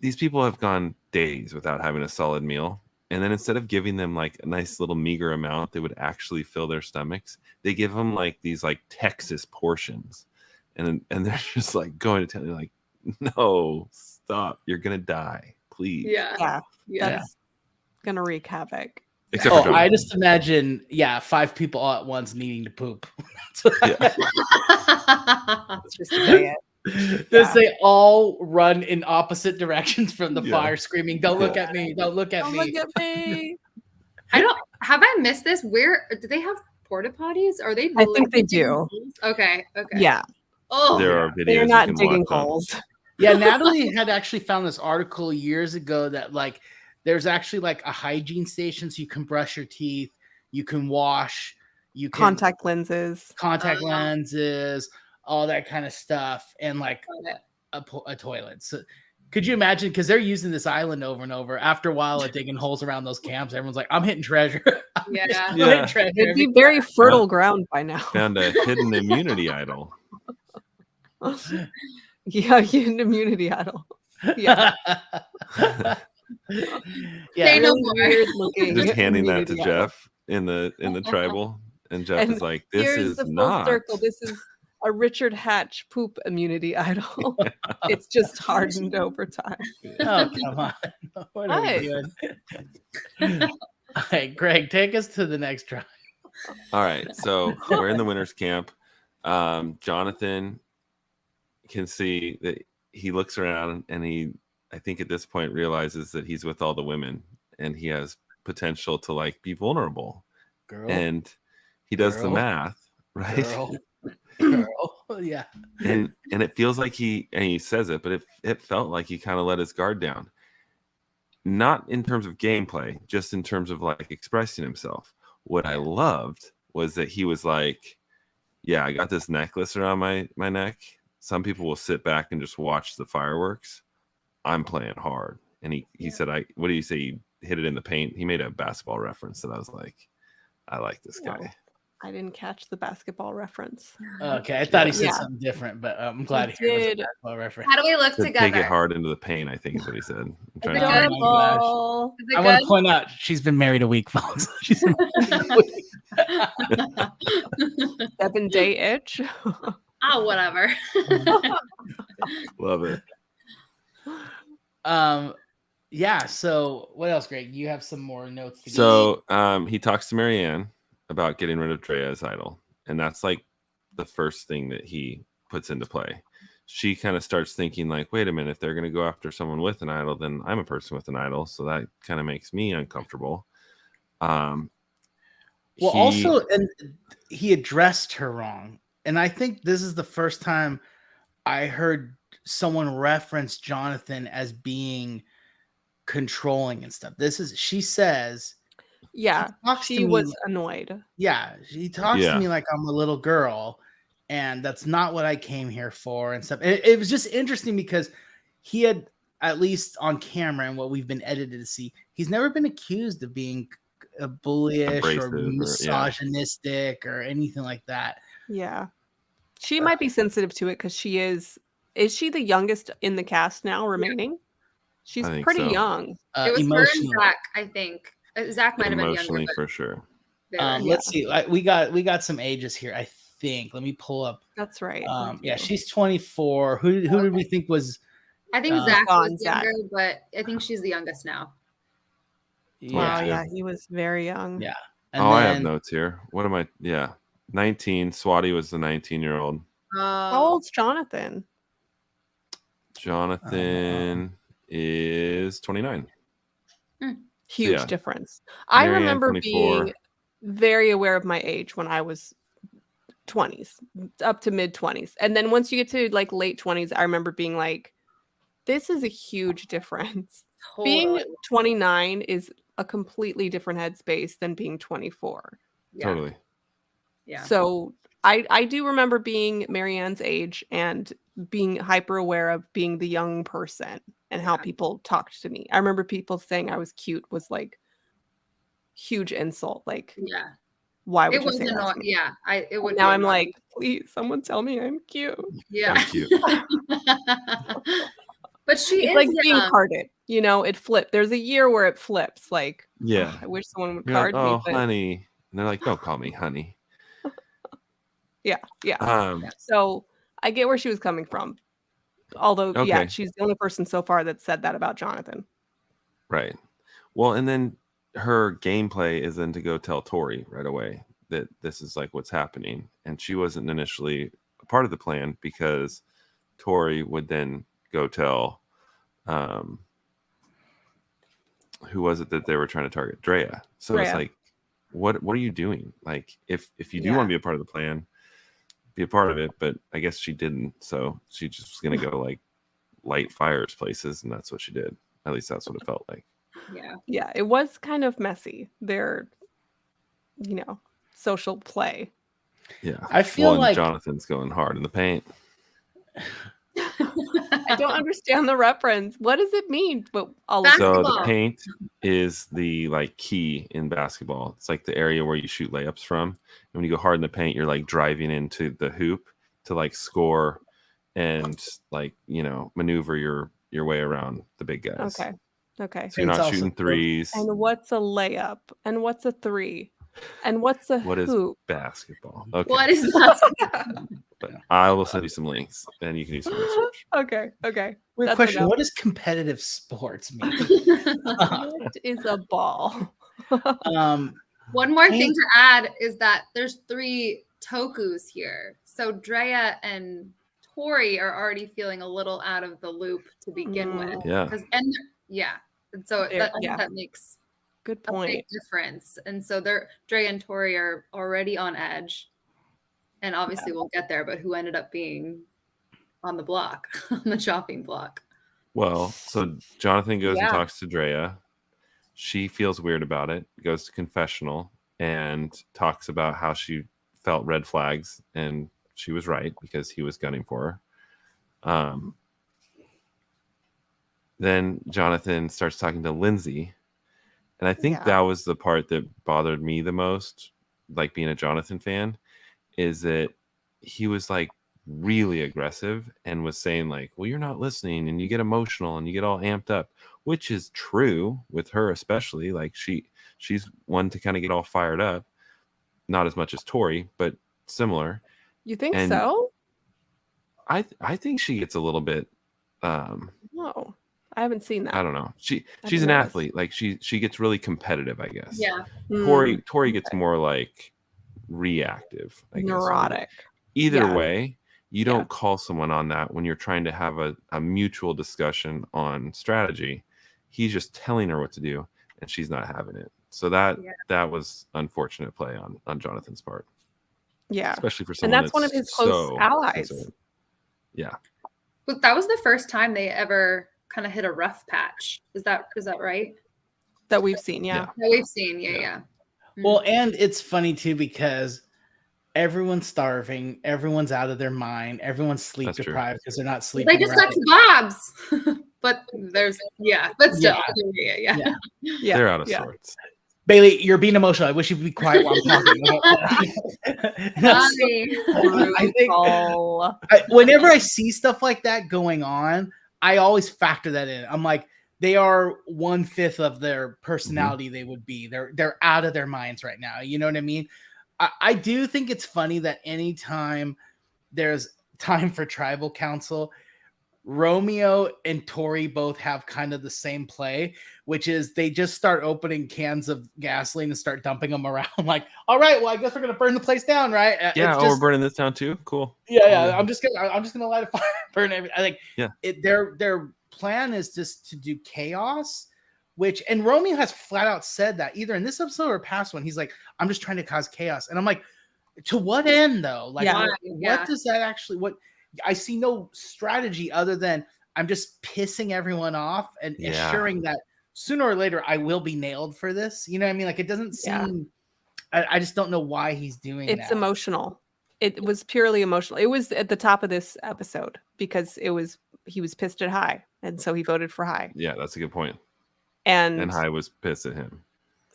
these people have gone days without having a solid meal. And then instead of giving them like a nice little meager amount that would actually fill their stomachs, they give them like these like Texas portions. And they're just like going to tell you like, no, stop. You're going to die. Please. Yeah. That's going to wreak havoc. Except for I just imagine, 5 people all at once needing to poop. Just say it. They all run in opposite directions from the fire, screaming, "Don't look at me! Don't look at me! Look at me!" Have I missed this? Where do they have porta potties? Are they? I think they do. Okay. Yeah. Oh, there are videos. They're not digging holes. Yeah, Natalie had actually found this article years ago that like there's actually like a hygiene station, so you can brush your teeth, you can wash, you can contact lenses, all that kind of stuff, and like a toilet. So could you imagine? Because they're using this island over and over. After a while of digging holes around those camps, everyone's like, I'm hitting treasure. Hitting treasure. It'd be very fertile ground by now. Found a hidden immunity idol. Hidden immunity idol. Yeah. Weird looking. Just handing that to Jeff in the tribal. And Jeff is like, this is not. Circle. This is a Richard Hatch poop immunity idol. It's just hardened over time. Oh, come on. What are we doing? All right, Greg, take us to the next tribe. All right. So we're in the winter's camp. Jonathan can see that he looks around and I think at this point realizes that he's with all the women and he has potential to like be vulnerable. And he does the math, right? Girl. Yeah. And it feels like he says it, but it felt like he kind of let his guard down. Not in terms of gameplay, just in terms of like expressing himself. What I loved was that he was like, yeah, I got this necklace around my neck. Some people will sit back and just watch the fireworks. I'm playing hard. And he said, what do you say? He hit it in the paint. He made a basketball reference that I was like, I like this guy. I didn't catch the basketball reference. Okay, I thought he said something different, but I'm glad he did. A basketball reference. How do we look together? Take it hard into the paint, I think is what he said. I want to point out she's been married a week, folks. She's been married a week. 7-day itch. Oh, whatever. Love it. Yeah. So what else, Greg? You have some more notes. So he talks to Marianne about getting rid of Drea as idol, and that's like the first thing that he puts into play. She kind of starts thinking like, wait a minute, if they're going to go after someone with an idol, then I'm a person with an idol, so that kind of makes me uncomfortable. Also, and he addressed her wrong, and I think this is the first time I heard someone reference Jonathan as being controlling and stuff. She says, she was annoyed. Yeah, she talks to me like I'm a little girl, and that's not what I came here for and stuff. It was just interesting because he had, at least on camera and what we've been edited to see, he's never been accused of being bullyish or misogynistic or anything like that. Yeah. She might be sensitive to it because she is she the youngest in the cast now remaining? She's pretty young. It was her and Zach, I think. Zach might have been younger. Emotionally, for sure. Let's see. We got some ages here, I think. Let me pull up. That's right. Yeah, she's 24. Who did we think was? I think Zach was younger, but I think she's the youngest now. Wow, yeah, he was very young. Yeah. And I have notes here. What am I? Yeah, 19. Swati was the 19-year-old. How old's Jonathan? Jonathan is 29. Huge difference. I remember 24. Being very aware of my age when I was 20s, up to mid 20s. And then once you get to like late 20s, I remember being like, this is a huge difference. Totally. Being 29 is a completely different headspace than being 24. Yeah. Totally. Yeah. So I do remember being Marianne's age and being hyper aware of being the young person and how people talked to me. I remember people saying I was cute was like huge insult. Like, why would you say that to me? Yeah, it would. Now I'm like, please, someone tell me I'm cute. Yeah, I'm cute. But it's is like being carded. You know, it flipped. There's a year where it flips. Like, I wish someone would card me. Oh, honey. And they're like, don't call me honey. Yeah. So I get where she was coming from. Although, she's the only person so far that said that about Jonathan. Right. Well, and then her gameplay is then to go tell Tori right away that this is like what's happening. And she wasn't initially a part of the plan because Tori would then go tell, who was it that they were trying to target? Drea. So Drea. It's like, what are you doing? Like, if you do want to be a part of the plan, be a part of it, but I guess she didn't, so she just was gonna go like light fires places, and that's what she did. At least that's what it felt like. Yeah, it was kind of messy, their social play. I feel like Jonathan's going hard in the paint. I don't understand the reference. What does it mean? But so the paint is the like key in basketball. It's like the area where you shoot layups from. And when you go hard in the paint, you're like driving into the hoop to like score and like maneuver your way around the big guys. Okay. So you're not shooting threes. And what's a layup? And what's a three? And what's a what hoop? Is basketball? Okay. What is basketball? But I will send you some links, and you can do some research. Okay. Weird question. What does competitive sports mean? What is a ball? One more thing to add is that there's 3 Tokus here. So Drea and Tori are already feeling a little out of the loop to begin with. Yeah. And so that makes good point. A big difference. And so Drea and Tori are already on edge. And obviously we'll get there, but who ended up being on the block, on the chopping block? Well, so Jonathan goes and talks to Drea. She feels weird about it, goes to confessional and talks about how she felt red flags, and she was right because he was gunning for her. Then Jonathan starts talking to Lindsay, and I think that was the part that bothered me the most, like being a Jonathan fan, is that he was like really aggressive and was saying like, well, you're not listening, and you get emotional and you get all amped up, which is true with her, especially like she's one to kind of get all fired up, not as much as Tori, but similar. You think so? I think she gets a little bit no, I haven't seen that. I don't know. She's an athlete. Like she gets really competitive, I guess. Yeah. Tori gets more like reactive, I guess. Neurotic. Either way, you don't call someone on that when you're trying to have a mutual discussion on strategy. He's just telling her what to do, and she's not having it. So that was unfortunate play on Jonathan's part. Yeah. Especially for someone, and that's one of his close allies. Concerned. Yeah. But that was the first time they ever kind of hit a rough patch. Is that right? That we've seen, That we've seen, yeah. Well, and it's funny too because everyone's starving, everyone's out of their mind, everyone's sleep That's true. deprived because they're not sleeping. They just got kebabs. But but still, yeah. They're out of sorts. Bailey, you're being emotional. I wish you'd be quiet while I'm talking. I think whenever I see stuff like that going on, I always factor that in. I'm like, they are 1/5 of their personality. They would be. They're out of their minds right now. You know what I mean? I do think it's funny that anytime there's time for tribal council, Romeo and Tori both have kind of the same play, which is they just start opening cans of gasoline and start dumping them around. Like, all right, well, I guess we're gonna burn the place down, right? Yeah, we're burning this down too. Cool. Yeah. I'm just gonna light a fire, burn everything. I think their plan is just to do chaos. And Romeo has flat out said that either in this episode or past one. He's like, I'm just trying to cause chaos, and I'm like, to what end though? Like, what does that actually? What? I see no strategy other than I'm just pissing everyone off and assuring that sooner or later I will be nailed for this. You know what I mean? Like, it doesn't seem. I just don't know why he's doing that. It's emotional. It was purely emotional. It was at the top of this episode because he was pissed at High, and so he voted for High. Yeah, that's a good point. And High was pissed at him.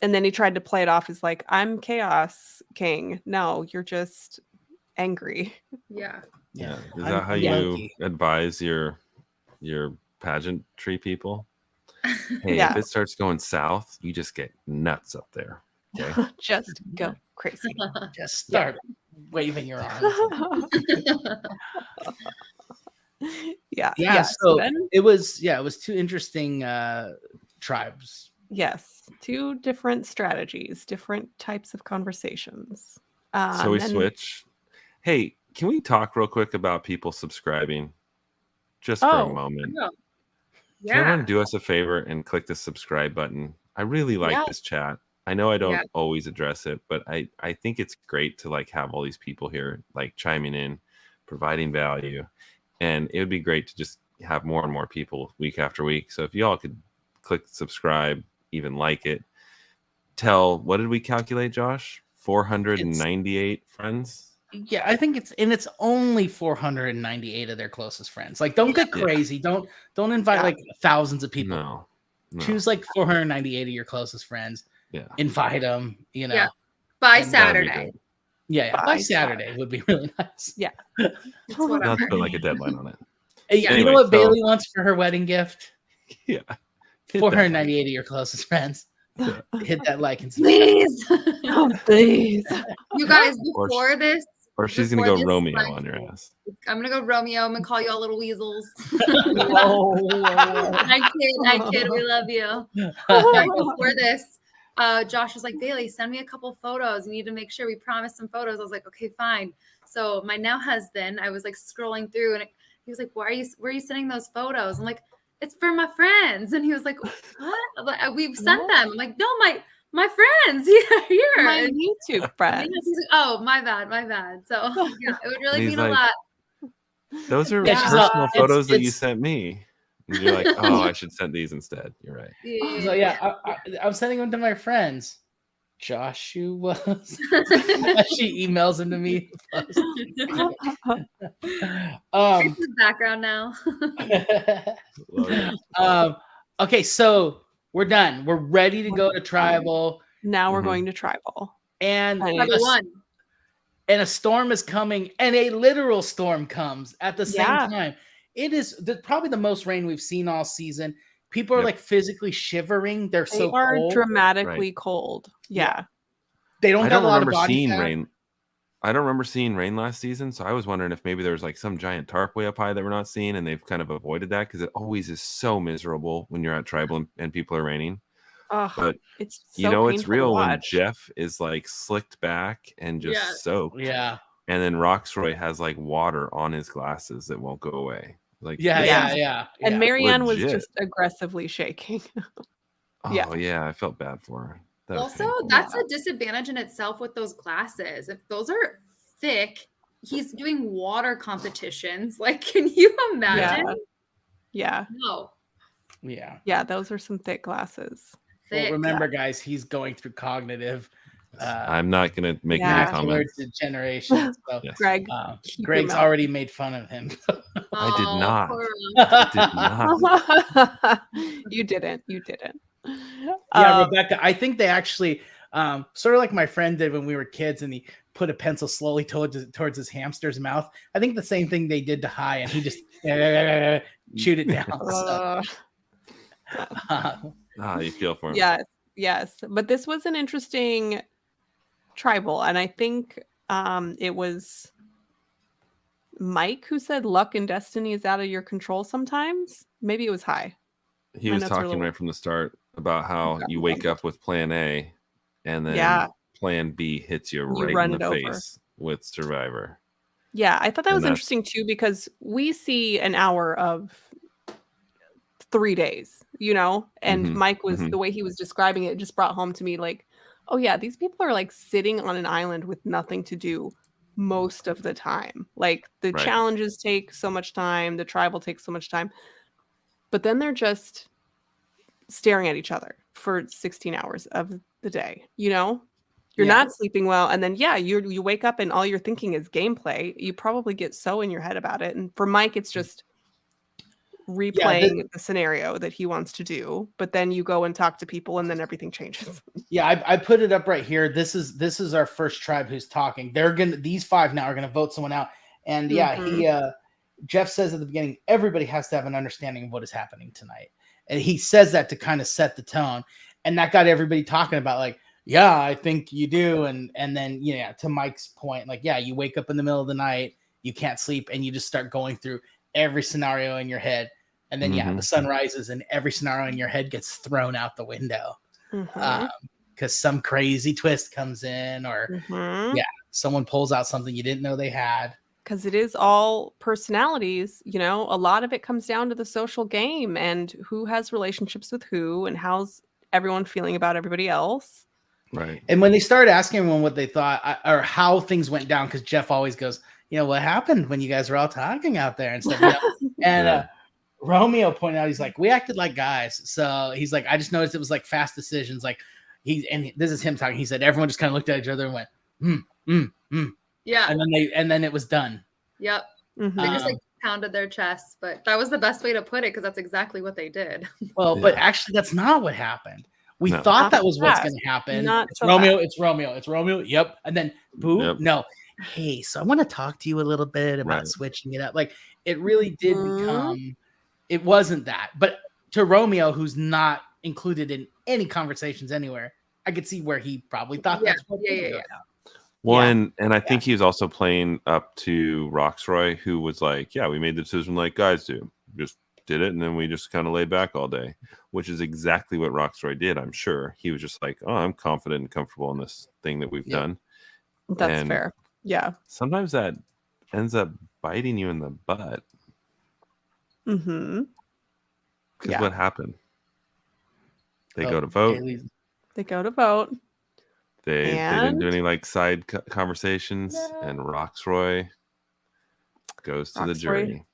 And then he tried to play it off as like, I'm Chaos King. No, you're just angry. Yeah. Is that how you advise your pageantry people? Hey, if it starts going south, you just get nuts up there. Okay? Just go crazy. Just start waving your arms. So it was two interesting tribes. Yes, two different strategies, different types of conversations. So we switch. Hey, can we talk real quick about people subscribing? Just for a moment. Can everyone do us a favor and click the subscribe button? I really like this chat. I know I don't always address it, but I think it's great to like have all these people here like chiming in, providing value. And it would be great to just have more and more people week after week. So if y'all could click subscribe, even like it, what did we calculate, Josh? 498 friends? Yeah, I think it's only 498 of their closest friends. Like, don't get crazy. Don't invite like thousands of people. No. Choose like 498 of your closest friends. Yeah. Invite them, you know. Yeah. By Saturday. By Saturday would be really nice. Yeah. Not put like a deadline on it. Hey, you know what Bailey wants for her wedding gift? Yeah. 498 of your closest friends. Yeah. Hit that like and subscribe. Please. You guys, before this. Or she's going to go Romeo on your ass. I'm going to go Romeo. I'm going to call you all little weasels. Whoa. I kid. We love you. Before this, Josh was like, Bailey, send me a couple photos. You need to make sure we promise some photos. I was like, okay, fine. So my now husband, I was like scrolling through and he was like, where are you sending those photos? I'm like, it's for my friends. And he was like, what? Like, we've sent them. I'm like, no, my friends here. My YouTube friends. Like, oh, my bad. So yeah, it would really mean a lot. Those are personal photos that you sent me. And you're like, oh, I should send these instead. You're right. So I'm sending them to my friends. Joshua. She emails them to me. Here's the background now. Okay, so we're done. We're ready to go to tribal. Now we're going to tribal. And a storm is coming, and a literal storm comes at the same time. It is probably the most rain we've seen all season. People are like physically shivering. They are cold. Dramatically cold. Yeah. They don't have a lot of body seeing fat. Rain. I don't remember seeing rain last season, so I was wondering if maybe there was like some giant tarp way up high that we're not seeing, and they've kind of avoided that because it always is so miserable when you're at tribal and people are raining. But it's so it's real when Jeff is like slicked back and just soaked. Yeah. And then Roxroy has like water on his glasses that won't go away. Like yeah. And Marianne was just aggressively shaking. I felt bad for her. That's a disadvantage in itself with those glasses. If those are thick, he's doing water competitions. Like, can you imagine? Yeah. No. Yeah. Yeah, those are some thick glasses. Well, remember, guys, he's going through cognitive I'm not going to make any macular comments. degeneration. So, Yes. Greg, Greg's already made fun of him. I did not. poor I did not. You didn't. Yeah, Rebecca, I think they actually sort of like my friend did when we were kids and he put a pencil slowly towards his hamster's mouth. I think the same thing they did to Hai and he just shoot it down. You feel for him. Yes. But this was an interesting tribal. And I think it was Mike who said luck and destiny is out of your control sometimes. Maybe it was Hai. He was talking right from the start about how you wake up with plan A and then plan B hits you right in the face with Survivor. Yeah, I thought that was interesting too, because we see an hour of 3 days, and Mike was the way he was describing it just brought home to me like, oh yeah, these people are like sitting on an island with nothing to do most of the time. Like the challenges take so much time, the tribal takes so much time, but then they're just staring at each other for 16 hours of the day. You're not sleeping well, and then you wake up and all you're thinking is gameplay. You probably get so in your head about it, and for Mike it's just replaying the scenario that he wants to do, but then you go and talk to people and then everything changes. I put it up right here. This is our first tribe who's talking. These 5 now are gonna vote someone out, and Jeff says at the beginning, everybody has to have an understanding of what is happening tonight, and he says that to kind of set the tone, and that got everybody talking about like, yeah, I think you do. And then, to Mike's point, like, yeah, you wake up in the middle of the night, you can't sleep, and you just start going through every scenario in your head. And then, the sun rises and every scenario in your head gets thrown out the window. Because some crazy twist comes in or, someone pulls out something you didn't know they had. Because it is all personalities, a lot of it comes down to the social game and who has relationships with who and how's everyone feeling about everybody else. Right. And when they started asking everyone what they thought or how things went down, because Jeff always goes, what happened when you guys were all talking out there and stuff. And Romeo pointed out, he's like, we acted like guys. So he's like, I just noticed it was like fast decisions. Like this is him talking. He said, everyone just kind of looked at each other and went, Yeah. And then it was done. Yep. They just like pounded their chests, but that was the best way to put it because that's exactly what they did. Well, but actually that's not what happened. We thought that was what's going to happen. It's Romeo. Yep. And then boo. Yep. No. Hey, so I want to talk to you a little bit about switching it up. Like it really did become, it wasn't that. But to Romeo, who's not included in any conversations anywhere, I could see where he probably thought that's what Well, and I think he was also playing up to Roxroy, who was like, yeah, we made the decision like guys do. Just did it, and then we just kind of laid back all day, which is exactly what Roxroy did, I'm sure. He was just like, oh, I'm confident and comfortable in this thing that we've done. That's fair. Yeah. Sometimes that ends up biting you in the butt. Mm-hmm. Because what happened? They go to vote. They go to vote. They didn't do any like side conversations, and Roxroy goes to the jury.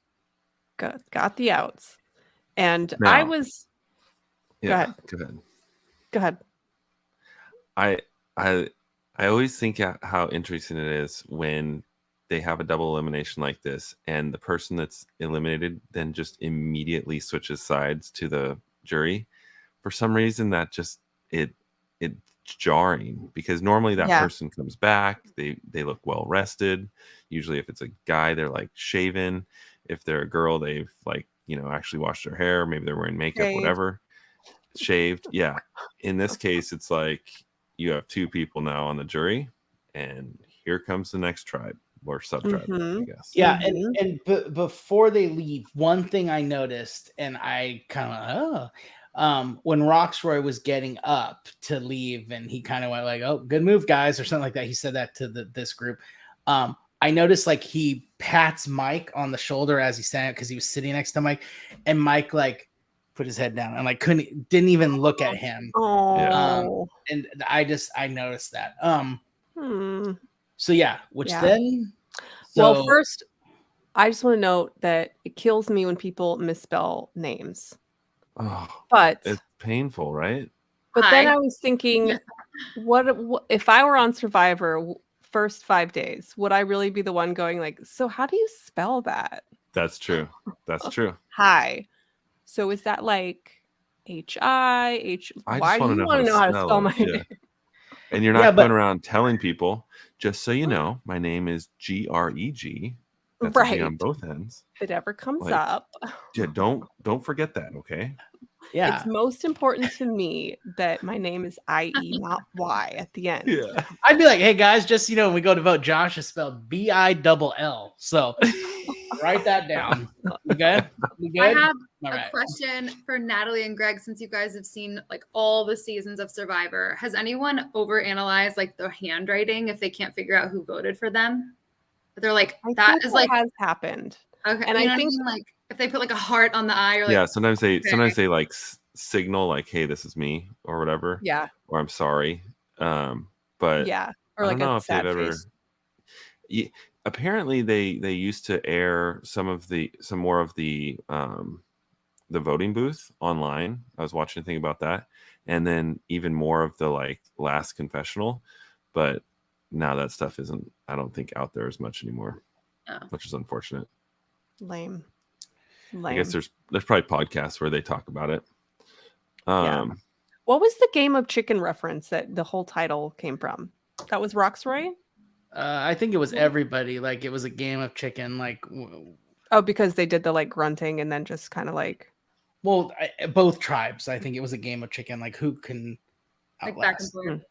Got the outs, and now, I was. Go ahead. I always think how interesting it is when they have a double elimination like this, and the person that's eliminated then just immediately switches sides to the jury. For some reason, that just it's jarring because normally that person comes back. They look well rested. Usually, if it's a guy, they're like shaven. If they're a girl, they've like actually washed their hair. Maybe they're wearing makeup, whatever. Shaved. Yeah. In this case, it's like you have 2 people now on the jury, and here comes the next tribe or sub-tribe, I guess. Yeah, and before they leave, one thing I noticed, and I kind of when Roxroy was getting up to leave, and he kind of went like, "Oh, good move, guys," or something like that. He said that to this group. I noticed like he pats Mike on the shoulder as he sat because he was sitting next to Mike, and Mike like put his head down and like didn't even look at him. And I noticed that. So yeah, then. Well, first, I just want to note that it kills me when people misspell names. Oh, but it's painful, right? But then I was thinking, what if I were on Survivor first 5 days, would I really be the one going like, so how do you spell that? That's true. That's true. Hi. So is that like H-I-H? I Why just do you want to know how to spell my name? And you're not going around telling people, just so you know, my name is Greg. That's a G on both ends. If it ever comes up. Yeah, don't forget that, okay? Yeah. It's most important to me that my name is I-E, not Y at the end. Yeah. I'd be like, hey guys, just when we go to vote, Josh is spelled B-I-double-L. So write that down. Okay? We good? I have All a right. question for Natalie and Greg, since you guys have seen like all the seasons of Survivor. Has anyone overanalyzed like the handwriting if they can't figure out who voted for them? They're like, that has happened. Okay. And I think like if they put like a heart on the eye or like, yeah, sometimes they like signal like, hey, this is me or whatever. Yeah. Or I'm sorry. But yeah, or I like don't know a if sad they've ever. face. Apparently, they used to air some more of the voting booth online. I was watching a thing about that, and then even more of the like last confessional. But now that stuff isn't, I don't think, out there as much anymore, which is unfortunate. Lame. I guess there's probably podcasts where they talk about it. Yeah. What was the Game of Chicken reference that the whole title came from? That was Roxroy? I think it was everybody. Like it was a game of chicken. Like, because they did the like grunting and then just kind of like. Well, both tribes. I think it was a game of chicken. Like who can outlast? Like back and forth.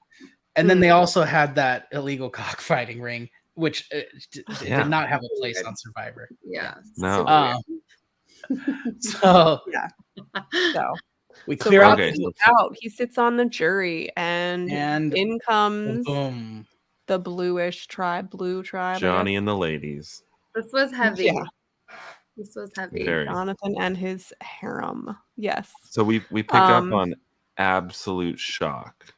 And then they also had that illegal cockfighting ring, which did not have a place on Survivor. Yeah. No. So yeah. So we clear out. He sits on the jury, and in comes the blue tribe. Johnny and the ladies. This was heavy. Yeah. This was heavy. Jonathan and his harem. Yes. So we pick up on absolute shock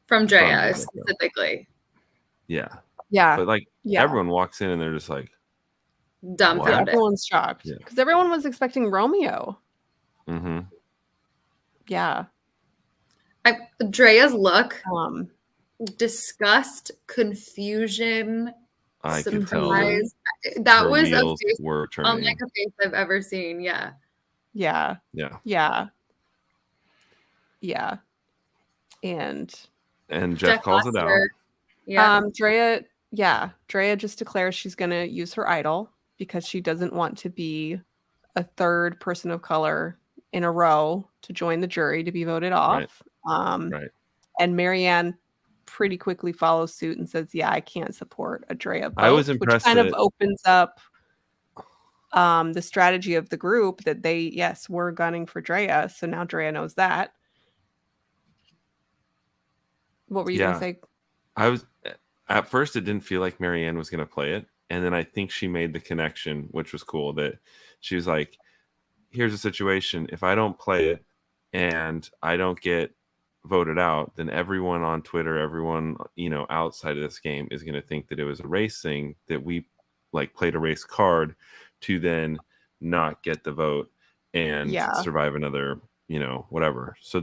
from Drea specifically. Yeah. Yeah. But like everyone walks in and they're just like dumbfounded. Everyone's shocked because everyone was expecting Romeo. Mm-hmm. Yeah. Drea's look, disgust, confusion, I could tell that was a face unlike a face I've ever seen. Yeah. Yeah. Yeah. Yeah. Yeah. And Jeff calls it out. Yeah. Drea just declares she's going to use her idol because she doesn't want to be a third person of color in a row to join the jury to be voted off. Right. And Marianne pretty quickly follows suit and says, yeah, I can't support a Drea vote. I was impressed. Which kind of opens up the strategy of the group that they, were gunning for Drea. So now Drea knows that. What were you going to say? At first, it didn't feel like Marianne was going to play it. And then I think she made the connection, which was cool, that she was like, here's a situation. If I don't play it and I don't get voted out, then everyone on Twitter, everyone, outside of this game is going to think that it was a race thing, that we like played a race card to then not get the vote and survive another, whatever. So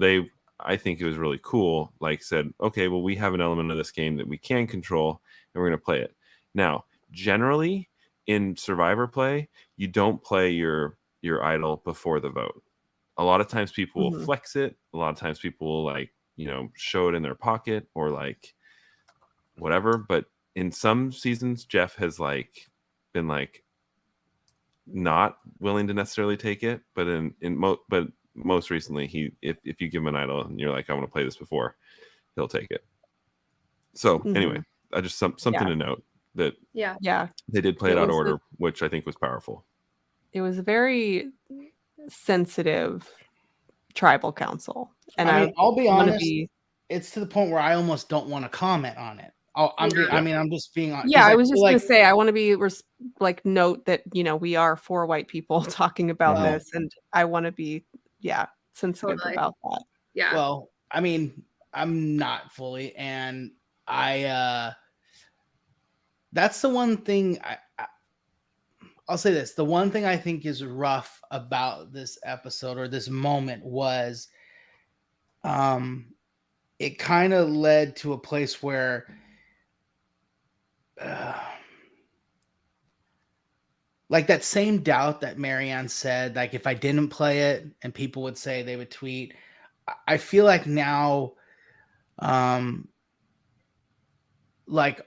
I think it was really cool. Like said, okay, well, we have an element of this game that we can control and we're going to play it. Now, generally in Survivor play, you don't play your idol before the vote. A lot of times people will flex it. A lot of times people will like, show it in their pocket or like whatever. But in some seasons, Jeff has like been like not willing to necessarily take it. But but most recently, if you give him an idol and you're like, I want to play this before, he'll take it. So anyway, I just something to note that they did play it out of order, which I think was powerful. It was a very sensitive tribal council, and I'll be honest, it's to the point where I almost don't want to comment on it. I'm just being honest. Yeah, I was just going to say I want to be note that we are 4 white people talking about this, and I want to be sensitive about that. Yeah. Well, I'm not fully, and that's the one thing I'll say this. The one thing I think is rough about this episode or this moment was it kind of led to a place where like that same doubt that Marianne said, like if I didn't play it and people would say, they would tweet. I feel like now, like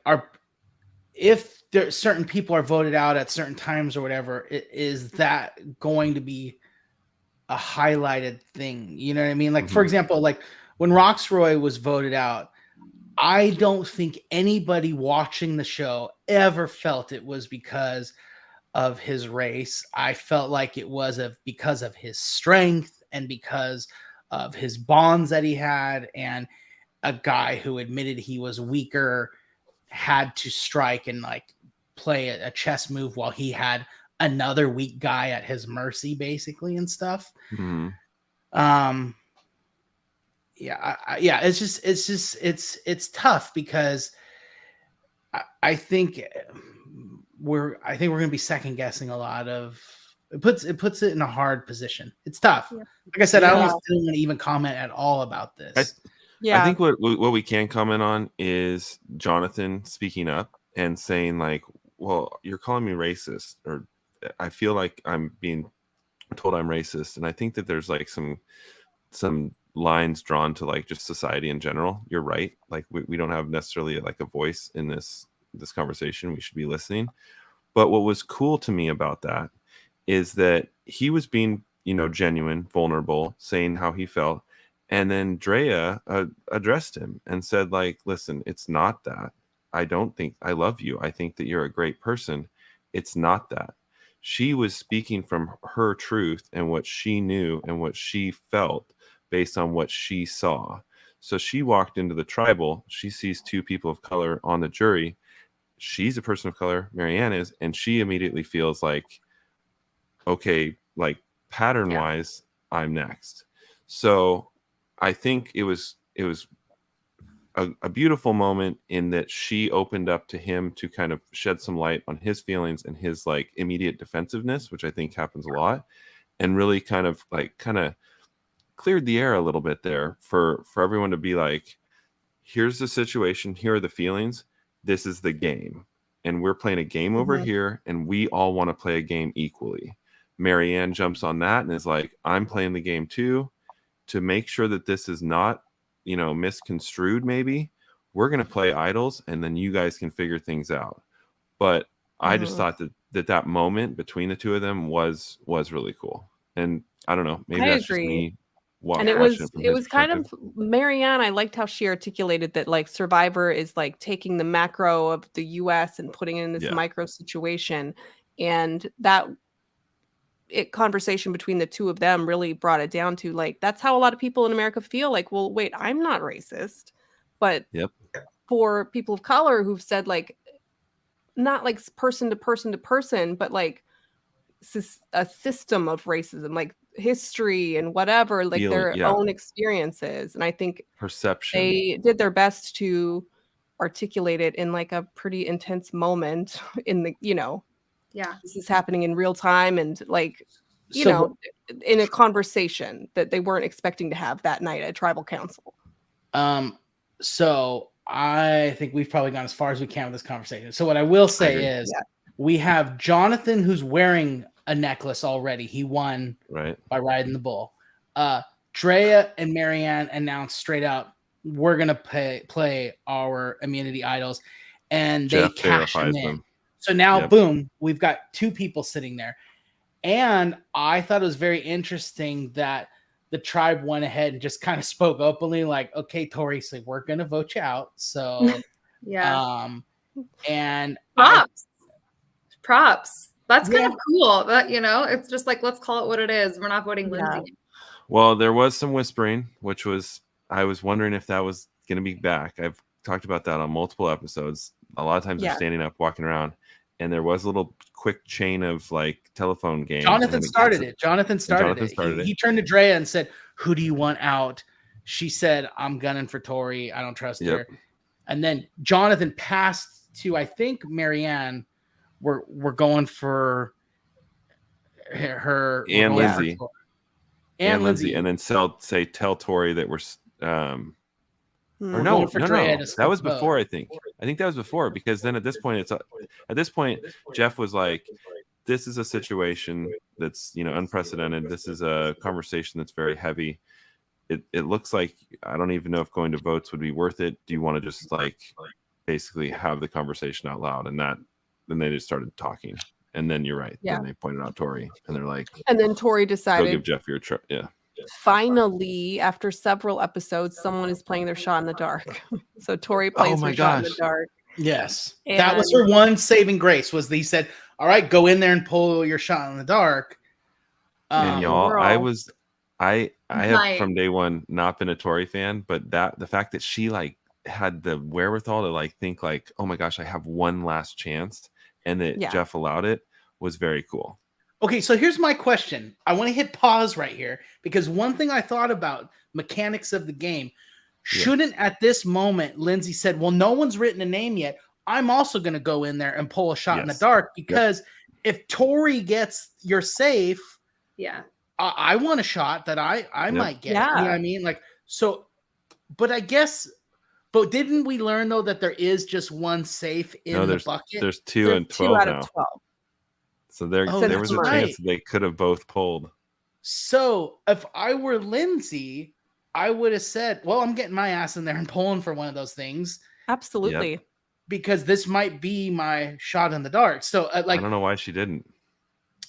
if there certain people are voted out at certain times or whatever, is that going to be a highlighted thing? You know what I mean? Like, for example, like when Roxroy was voted out, I don't think anybody watching the show ever felt it was because of his race. I felt like it was because of his strength and because of his bonds that he had, and a guy who admitted he was weaker had to strike and like play a chess move while he had another weak guy at his mercy, basically, and stuff. Yeah, it's tough because I think we're going to be second guessing a lot of. It puts it in a hard position. It's tough. Yeah. Like I said, I don't want to even comment at all about this. I think what we can comment on is Jonathan speaking up and saying like, well, you're calling me racist, or I feel like I'm being told I'm racist. And I think that there's like some lines drawn to like just society in general. You're right. Like we don't have necessarily like a voice in this conversation. We should be listening. But what was cool to me about that is that he was being, genuine, vulnerable, saying how he felt. And then Drea addressed him and said, like, listen, it's not that. I don't think I love you. I think that you're a great person. It's not that. She was speaking from her truth and what she knew and what she felt based on what she saw. So she walked into the tribal. She sees two people of color on the jury. She's a person of color, Marianne is, and she immediately feels like, okay, like pattern-wise, I'm next. So I think it was a beautiful moment in that she opened up to him to kind of shed some light on his feelings and his like immediate defensiveness, which I think happens a lot, and really kind of cleared the air a little bit there for everyone to be like, here's the situation, here are the feelings, this is the game, and we're playing a game over here, and we all want to play a game equally. Marianne jumps on that and is like, I'm playing the game too. To make sure that this is not, misconstrued, maybe we're going to play idols and then you guys can figure things out. But I just thought that moment between the two of them was really cool. And I don't know, maybe that's just me. And it was kind of Marianne. I liked how she articulated that like Survivor is like taking the macro of the US and putting it in this micro situation. And that conversation between the two of them really brought it down to like, that's how a lot of people in America feel like, well, wait, I'm not racist. But for people of color who've said like, not like person to person to person, but like a system of racism, like history and whatever, like their own experiences. And I think perception, they did their best to articulate it in like a pretty intense moment in the, this is happening in real time and like, in a conversation that they weren't expecting to have that night at tribal council. So I think we've probably gone as far as we can with this conversation. So what I will say is we have Jonathan who's wearing a necklace already. He won by riding the bull. Drea and Marianne announced straight out, we're going to play our immunity idols, and they cash them in. So now, boom, we've got two people sitting there. And I thought it was very interesting that the tribe went ahead and just kind of spoke openly, like, okay, Tori, so we're going to vote you out. So, and props. That's kind of cool. But, it's just like, let's call it what it is. We're not voting Lindsay. Well, there was some whispering, which was, I was wondering if that was going to be back. I've talked about that on multiple episodes. A lot of times they're standing up, walking around. And there was a little quick chain of like telephone games. Jonathan started it. He turned to Drea and said, who do you want out? She said, I'm gunning for Tori. I don't trust her. And then Jonathan passed to, I think, Marianne. We're going for her and Lindsay. And Lindsay. And then tell Tori that we're Or no, that was before. I think that was before, because then at this point, Jeff was like, "This is a situation that's unprecedented. This is a conversation that's very heavy. It looks like I don't even know if going to votes would be worth it. Do you want to just like basically have the conversation out loud?" And then they just started talking. And then you're right. Yeah. Then they pointed out Tori, and they're like, and then Tori decided, "Go give Jeff your truck." Yeah. Finally, after several episodes, someone is playing their shot in the dark. So Tori plays her shot in the dark. Yes. And that was her one saving grace, was he said, "All right, go in there and pull your shot in the dark." And y'all, I have from day one not been a Tori fan, but the fact that she like had the wherewithal to like think like, "Oh my gosh, I have one last chance," and that Jeff allowed it, was very cool. Okay, so here's my question. I want to hit pause right here, because one thing I thought about mechanics of the game, shouldn't at this moment, Lindsay said, "Well, no one's written a name yet. I'm also going to go in there and pull a shot in the dark, because if Tori gets your safe, I want a shot that I might get." Yeah. You know what I mean? Like, so, but I guess, but didn't we learn though that there is just one safe in the bucket? There's 2 and 12 out now. Of 12. So there was a chance they could have both pulled. So if I were Lindsay, I would have said, "Well, I'm getting my ass in there and pulling for one of those things." Absolutely. Yep. Because this might be my shot in the dark. So like, I don't know why she didn't.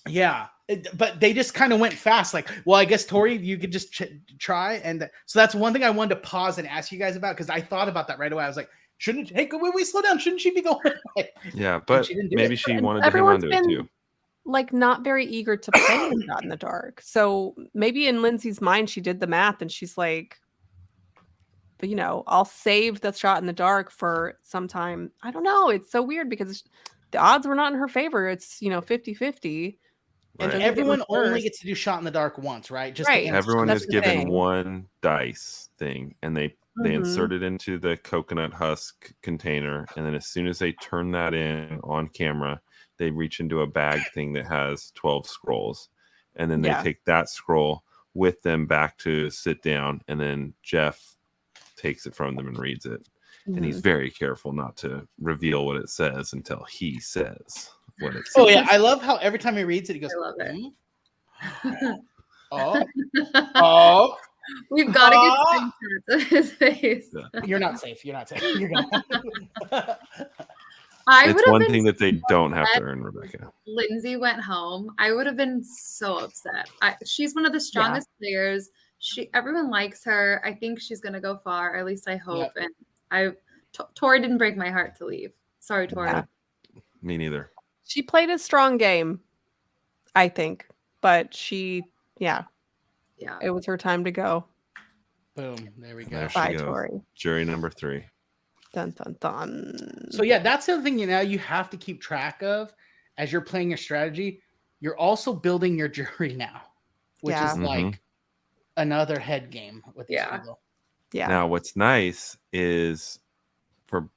Yeah. But they just kind of went fast. Like, well, I guess Tori, you could just try. And so that's one thing I wanted to pause and ask you guys about, because I thought about that right away. I was like, hey, wait, slow down. Shouldn't she be going? Yeah, but maybe she wanted to hang on to it too. Like, not very eager to play the shot in the dark. So maybe in Lindsay's mind, she did the math and she's like, but I'll save the shot in the dark for sometime. I don't know. It's so weird because the odds were not in her favor. It's 50-50. And everyone only gets to do shot in the dark once, right? Just right. Everyone is given one dice thing, and they insert it into the coconut husk container, and then as soon as they turn that in on camera, they reach into a bag thing that has 12 scrolls, and then they take that scroll with them back to sit down, and then Jeff takes it from them and reads it. And he's very careful not to reveal what it says until he says what it says. Oh yeah, I love how every time he reads it, he goes, I love it. Oh. We've got to get screenshots of his face. Yeah. You're not safe. You're gonna. It's one thing that they don't have to earn, Rebecca. Lindsay went home. I would have been so upset. She's one of the strongest players. Everyone likes her. I think she's gonna go far. At least I hope. Yep. And Tori didn't break my heart to leave. Sorry, Tori. Yeah. Me neither. She played a strong game, I think, but it was her time to go. Boom. There we go. There Bye, Tori. Jury number 3. Dun, dun, dun. So yeah, that's the other thing you have to keep track of as you're playing your strategy. You're also building your jury now, which is like another head game with these people. Yeah. Now, what's nice is for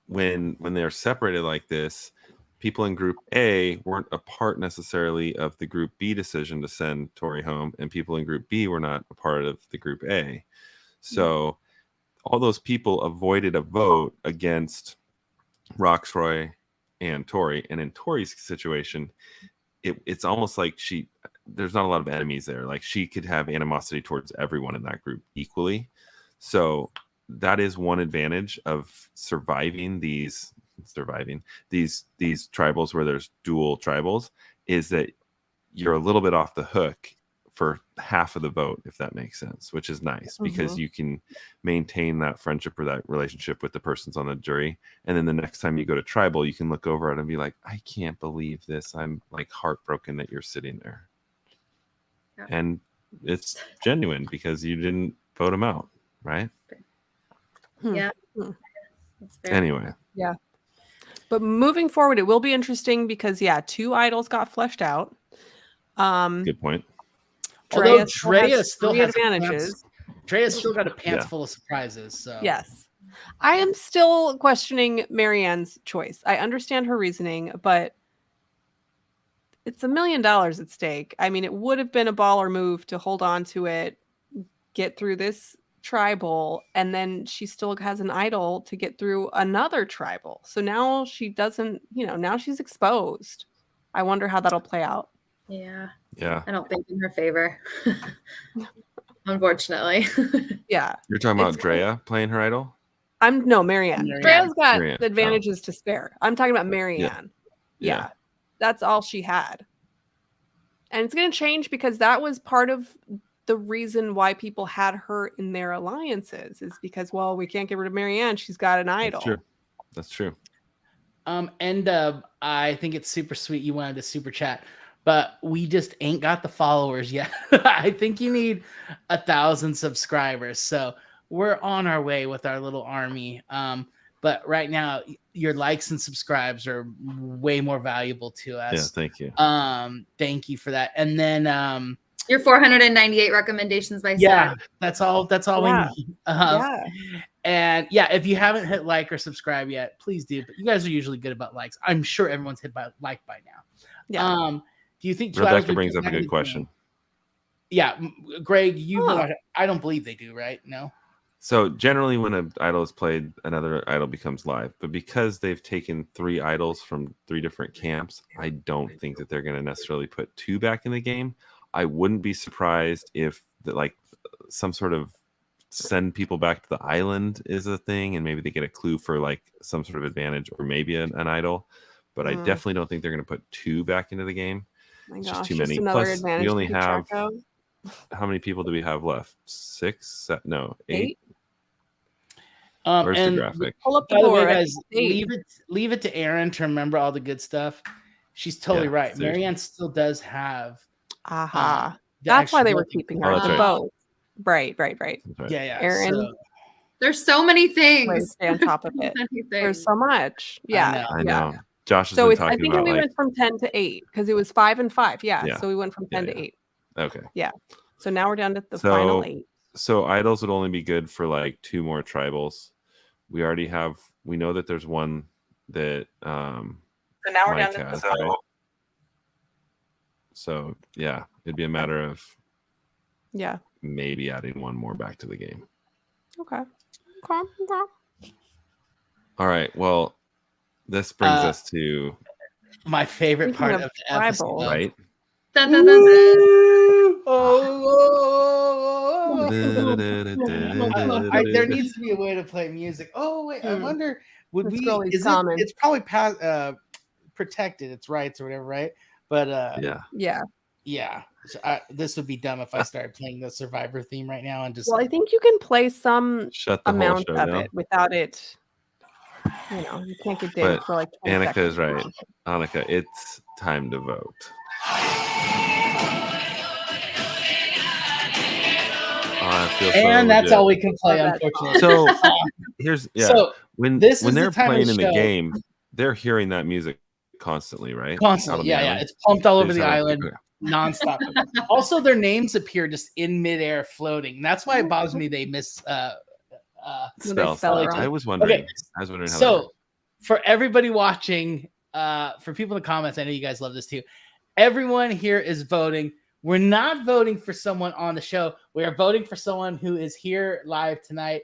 when they're separated like this, people in Group A weren't a part necessarily of the Group B decision to send Tori home, and people in Group B were not a part of the Group A. So all those people avoided a vote against Roxroy and Tori. And in Tori's situation, it's almost like there's not a lot of enemies there. Like, she could have animosity towards everyone in that group equally. So that is one advantage of surviving these tribals where there's dual tribals, is that you're a little bit off the hook for half of the vote, if that makes sense, which is nice because you can maintain that friendship or that relationship with the persons on the jury. And then the next time you go to tribal, you can look over at it and be like, I can't believe this. I'm like heartbroken that you're sitting there. Yeah. And it's genuine because you didn't vote him out, right? Yeah. Anyway. Yeah. But moving forward, it will be interesting because, 2 idols got fleshed out. Good point. Although Drea still has advantages. Drea's still got a pants full of surprises. So. Yes. I am still questioning Marianne's choice. I understand her reasoning, but it's $1 million at stake. I mean, it would have been a baller move to hold on to it, get through this tribal, and then she still has an idol to get through another tribal. So now she doesn't, now she's exposed. I wonder how that'll play out. Yeah. Yeah. I don't think in her favor. Unfortunately. Yeah. You're talking about Drea playing her idol? No, Marianne. Drea's got advantages to spare. I'm talking about Marianne. Yeah. That's all she had. And it's going to change because that was part of the reason why people had her in their alliances is because, well, we can't get rid of Marianne. She's got an idol. That's true. And I think it's super sweet you wanted to super chat, but we just ain't got the followers yet. I think you need 1,000 subscribers. So we're on our way with our little army. But right now, your likes and subscribes are way more valuable to us. Yeah, thank you. Thank you for that. And then your 498 recommendations by Seth. That's all we need. And if you haven't hit like or subscribe yet, please do. But you guys are usually good about likes. I'm sure everyone's hit by like by now. Yeah. Do you think Rebecca brings up a good question? Yeah, Greg, I don't believe they do, right? No. So generally when an idol is played, another idol becomes live. But because they've taken 3 idols from 3 different camps, I don't think that they're going to necessarily put 2 back in the game. I wouldn't be surprised if some sort of send people back to the island is a thing, and maybe they get a clue for like some sort of advantage or maybe an idol. But I definitely don't think they're going to put 2 back into the game. It's just too many. Plus, we only have... How many people do we have left? 6? No, 8. Where's the graphic? Pull up the board, guys. Leave it to Erin to remember all the good stuff. She's totally right. Marianne still does have. That's why they were keeping her on the boat. Right. Yeah. Erin. So, there's so many things. Stay on top of it. There's so much. Yeah. I know. Josh has been talking I think about we went from 10 to 8 because it was 5 and 5. Yeah. So we went from 10 to 8. Okay. Yeah. So now we're down to the final 8. So idols would only be good for like 2 more tribals. We know that there's one that so now we're Mike down to has, the right? So yeah, it'd be a matter of maybe adding 1 more back to the game. Okay. All right. Well, this brings us to my favorite part of the episode. Right? There needs to be a way to play music. Oh wait, I wonder it's probably protected its rights or whatever, right? But yeah. So this would be dumb if I started playing the Survivor theme right now and just. Well, I think you can play some amount of down. it without it. You can't get dinged for like 20 Annika seconds. is right. Annika, it's time to vote. And that's all we can play, unfortunately. So here's when they're playing in the game, they're hearing that music constantly, right? Constantly, yeah. It's pumped all over the island, nonstop. Also, their names appear just in midair, floating. That's why it bothers me. They miss spells. I was wondering. Okay. How. So, for everybody watching, for people in the comments, I know you guys love this too. Everyone here is voting. We're not voting for someone on the show. We are voting for someone who is here live tonight.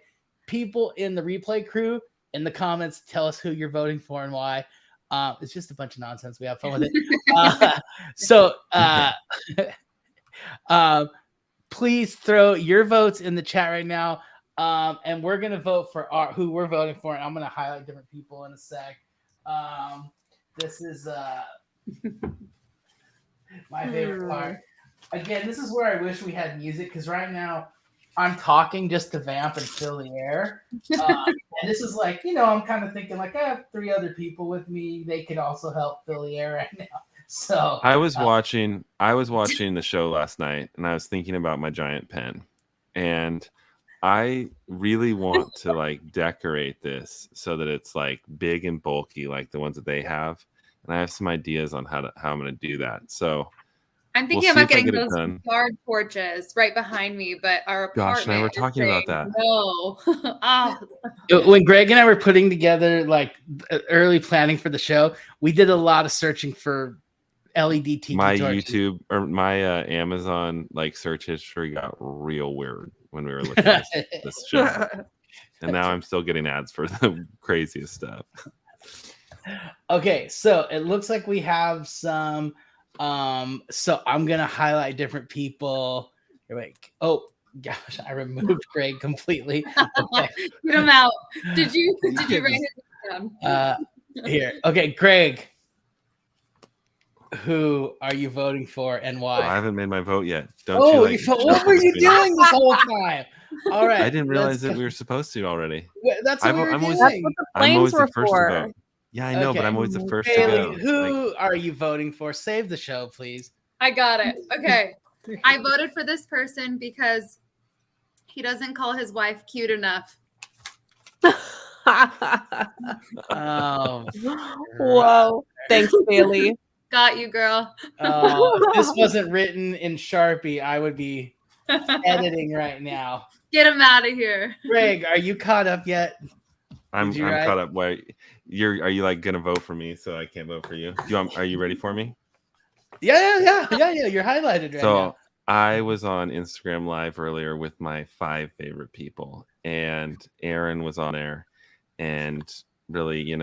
People in the replay crew in the comments, tell us who you're voting for and why. It's just a bunch of nonsense. We have fun with it. Please throw your votes in the chat right now. And we're going to vote for who we're voting for. And I'm going to highlight different people in a sec. This is my favorite part. Again, this is where I wish we had music because right now I'm talking just to vamp and fill the air. And this is like, I'm kind of thinking like I have 3 other people with me. They could also help fill the air right now. So I was watching the show last night and I was thinking about my giant pen. And I really want to like decorate this so that it's like big and bulky like the ones that they have. And I have some ideas on how I'm going to do that. So I'm thinking about getting those guard torches right behind me, but our apartment. Gosh, and I were talking about that. No. When Greg and I were putting together like early planning for the show, we did a lot of searching for LED TV my torches. YouTube or my Amazon like search history got real weird when we were looking at this show. And now I'm still getting ads for the craziest stuff. Okay, so it looks like we have some. So I'm gonna highlight different people. Wait, oh gosh, I removed Greg completely. Okay. Get him out. Did you write his name down? Here, okay, Greg. Who are you voting for and why? I haven't made my vote yet. What were you doing this whole time? All right. I didn't realize that we were supposed to already. That's what I'm always the first to vote. Yeah, I know, but I'm always the first Haley, to go. Who are you voting for? Save the show, please. I got it. Okay. I voted for this person because he doesn't call his wife cute enough. Oh. Whoa. Thanks, Bailey. Got you, girl. If this wasn't written in Sharpie, I would be editing right now. Get him out of here. Greg, are you caught up yet? I'm caught up. Why are you like gonna vote for me so I can't vote for you? Are you ready for me? Yeah. You're highlighted right now. I was on Instagram Live earlier with my 5 favorite people, and Aaron was on there, and really,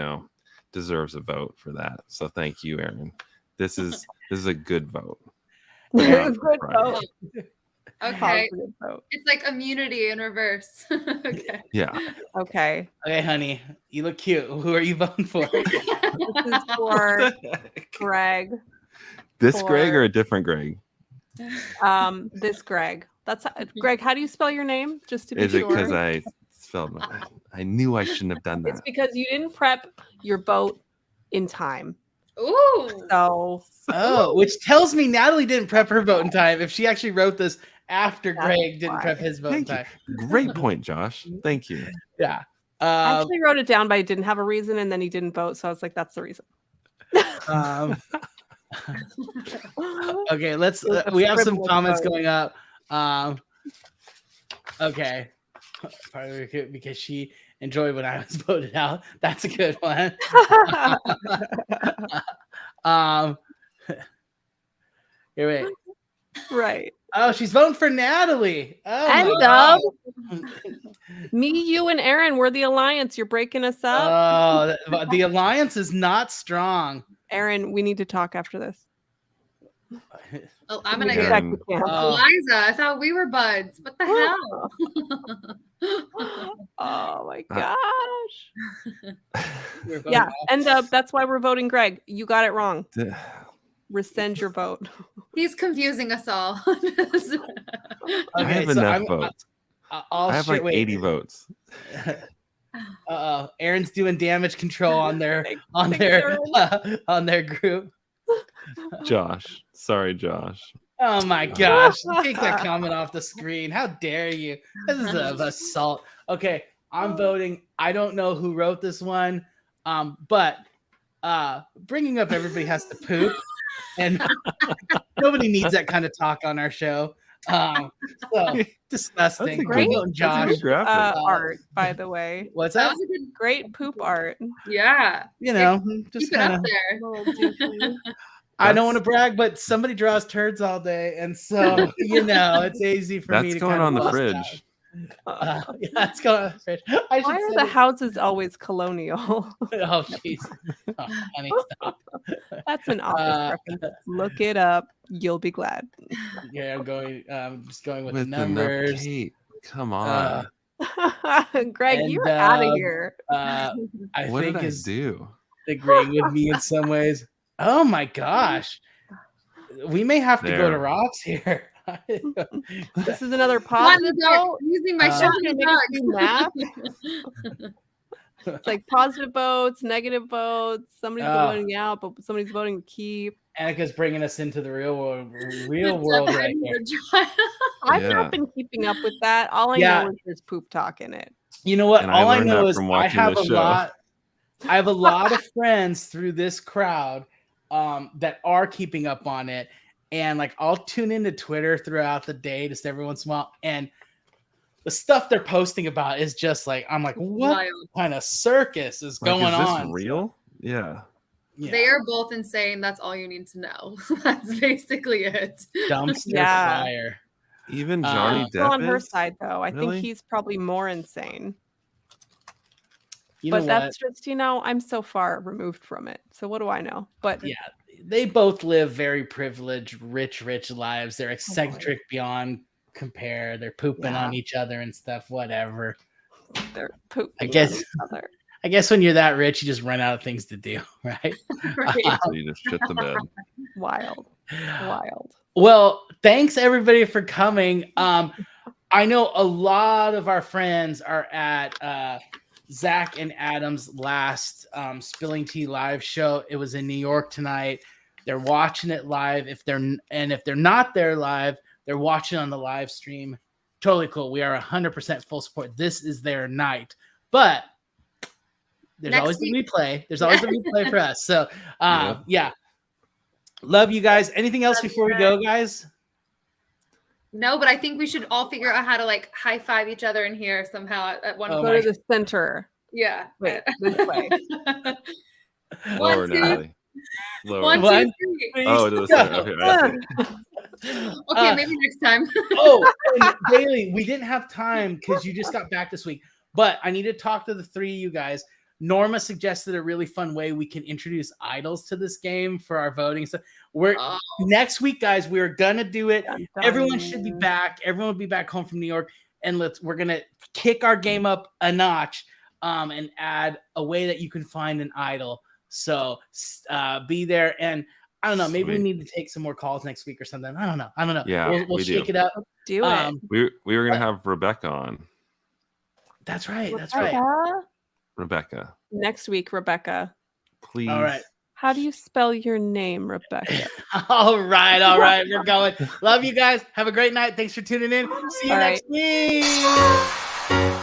deserves a vote for that. So thank you, Aaron. This is a good vote. Good vote. Okay. It's like immunity in reverse. Okay. Yeah. Okay. Okay, honey. You look cute. Who are you voting for? This is for Greg. This Greg or a different Greg? This Greg. That's Greg. How do you spell your name? Just to be sure. Is it because I spelled I knew I shouldn't have done that. It's because you didn't prep your vote in time. Ooh. So. Which tells me Natalie didn't prep her vote in time. If she actually wrote this after Greg didn't prep his vote in time. Great point, Josh. Thank you. Yeah. I actually wrote it down, but I didn't have a reason, and then he didn't vote, so I was like, "That's the reason." Okay, let's. We have some comments going up. Okay, because she enjoyed when I was voted out. That's a good one. Here, wait. Right. Oh, she's voting for Natalie. Oh, me, you, and Aaron, we're the alliance. You're breaking us up. Oh, the alliance is not strong. Aaron, we need to talk after this. Oh, I'm gonna get Eliza. I thought we were buds. What the hell? Oh my gosh. Yeah, and that's why we're voting Greg. You got it wrong. Rescind your vote. He's confusing us all. Okay, I have enough votes. I have like 80 votes. Aaron's doing damage control on their group. Josh. Sorry, Josh. Oh my gosh. Take that comment off the screen. How dare you? This is an assault. Okay, I'm voting. I don't know who wrote this one. But bringing up everybody has to poop. And nobody needs that kind of talk on our show. So disgusting. Great Josh. Art, by the way. What's that? That was a good great poop art. Yeah. Just keep it up there. I don't want to brag, but somebody draws turds all day, and so it's easy for me to. That's going on the fridge. It's going on the fridge. Why are the houses always colonial? Oh, jeez. Oh, honey, stop. That's an office reference. Look it up. You'll be glad. Yeah, I'm just going with the numbers. Come on. Greg, you're out of here. What did I do? Agreeing with me in some ways. Oh my gosh. We may have to go to Rob's here. This is another positive vote. Using my shotgun math. It's like positive votes, negative votes. Somebody's voting out, but somebody's voting to keep. Annika's bringing us into the real world right here. I've not been keeping up with that. All I know is there's poop talk in it. You know what? All I know is I have a lot of friends through this crowd that are keeping up on it. And like I'll tune into Twitter throughout the day just every once in a while. And the stuff they're posting about is just like, I'm like, what kind of circus is going on? Is this real? Yeah. They are both insane. That's all you need to know. That's basically it. Dumpster fire. Even Johnny Depp on her is? side, though. I Really? think he's probably more insane. You know But that's just, I'm so far removed from it. So what do I know? But yeah, they both live very privileged, rich lives. They're eccentric beyond compare. They're pooping on each other and stuff. Whatever. They're pooping I guess. on each other. I guess when you're that rich, you just run out of things to do, right? So you just shit the bed. Wild. Well, thanks everybody for coming. I know a lot of our friends are at Zach and Adam's last Spilling Tea live show. It was in New York tonight. They're watching it live. If they're not there live, they're watching on the live stream. Totally cool. We are 100% full support. This is their night, but there's always the replay. There's always the replay for us. So, yeah. Love you guys. Anything else before we go, guys? No, but I think we should all figure out how to like high five each other in here somehow at one point. Go to the center. Yeah. Wait, this way. Lower, Natalie. Lower. 1, 2, 3. Oh, to the center. Okay, maybe next time. And Bailey, we didn't have time because you just got back this week, but I need to talk to the three of you guys. Norma suggested a really fun way we can introduce idols to this game for our voting. So next week, guys, we're gonna do it. Everyone should be back. Everyone will be back home from New York, and we're gonna kick our game up a notch and add a way that you can find an idol. So be there, and I don't know. Maybe we need to take some more calls next week or something. I don't know. Yeah, we'll shake it up. Do it. We were gonna have Rebecca on. That's right. Rebecca. Next week, Rebecca. Please. All right. How do you spell your name, Rebecca? All right. We're going. Love you guys. Have a great night. Thanks for tuning in. See you next week.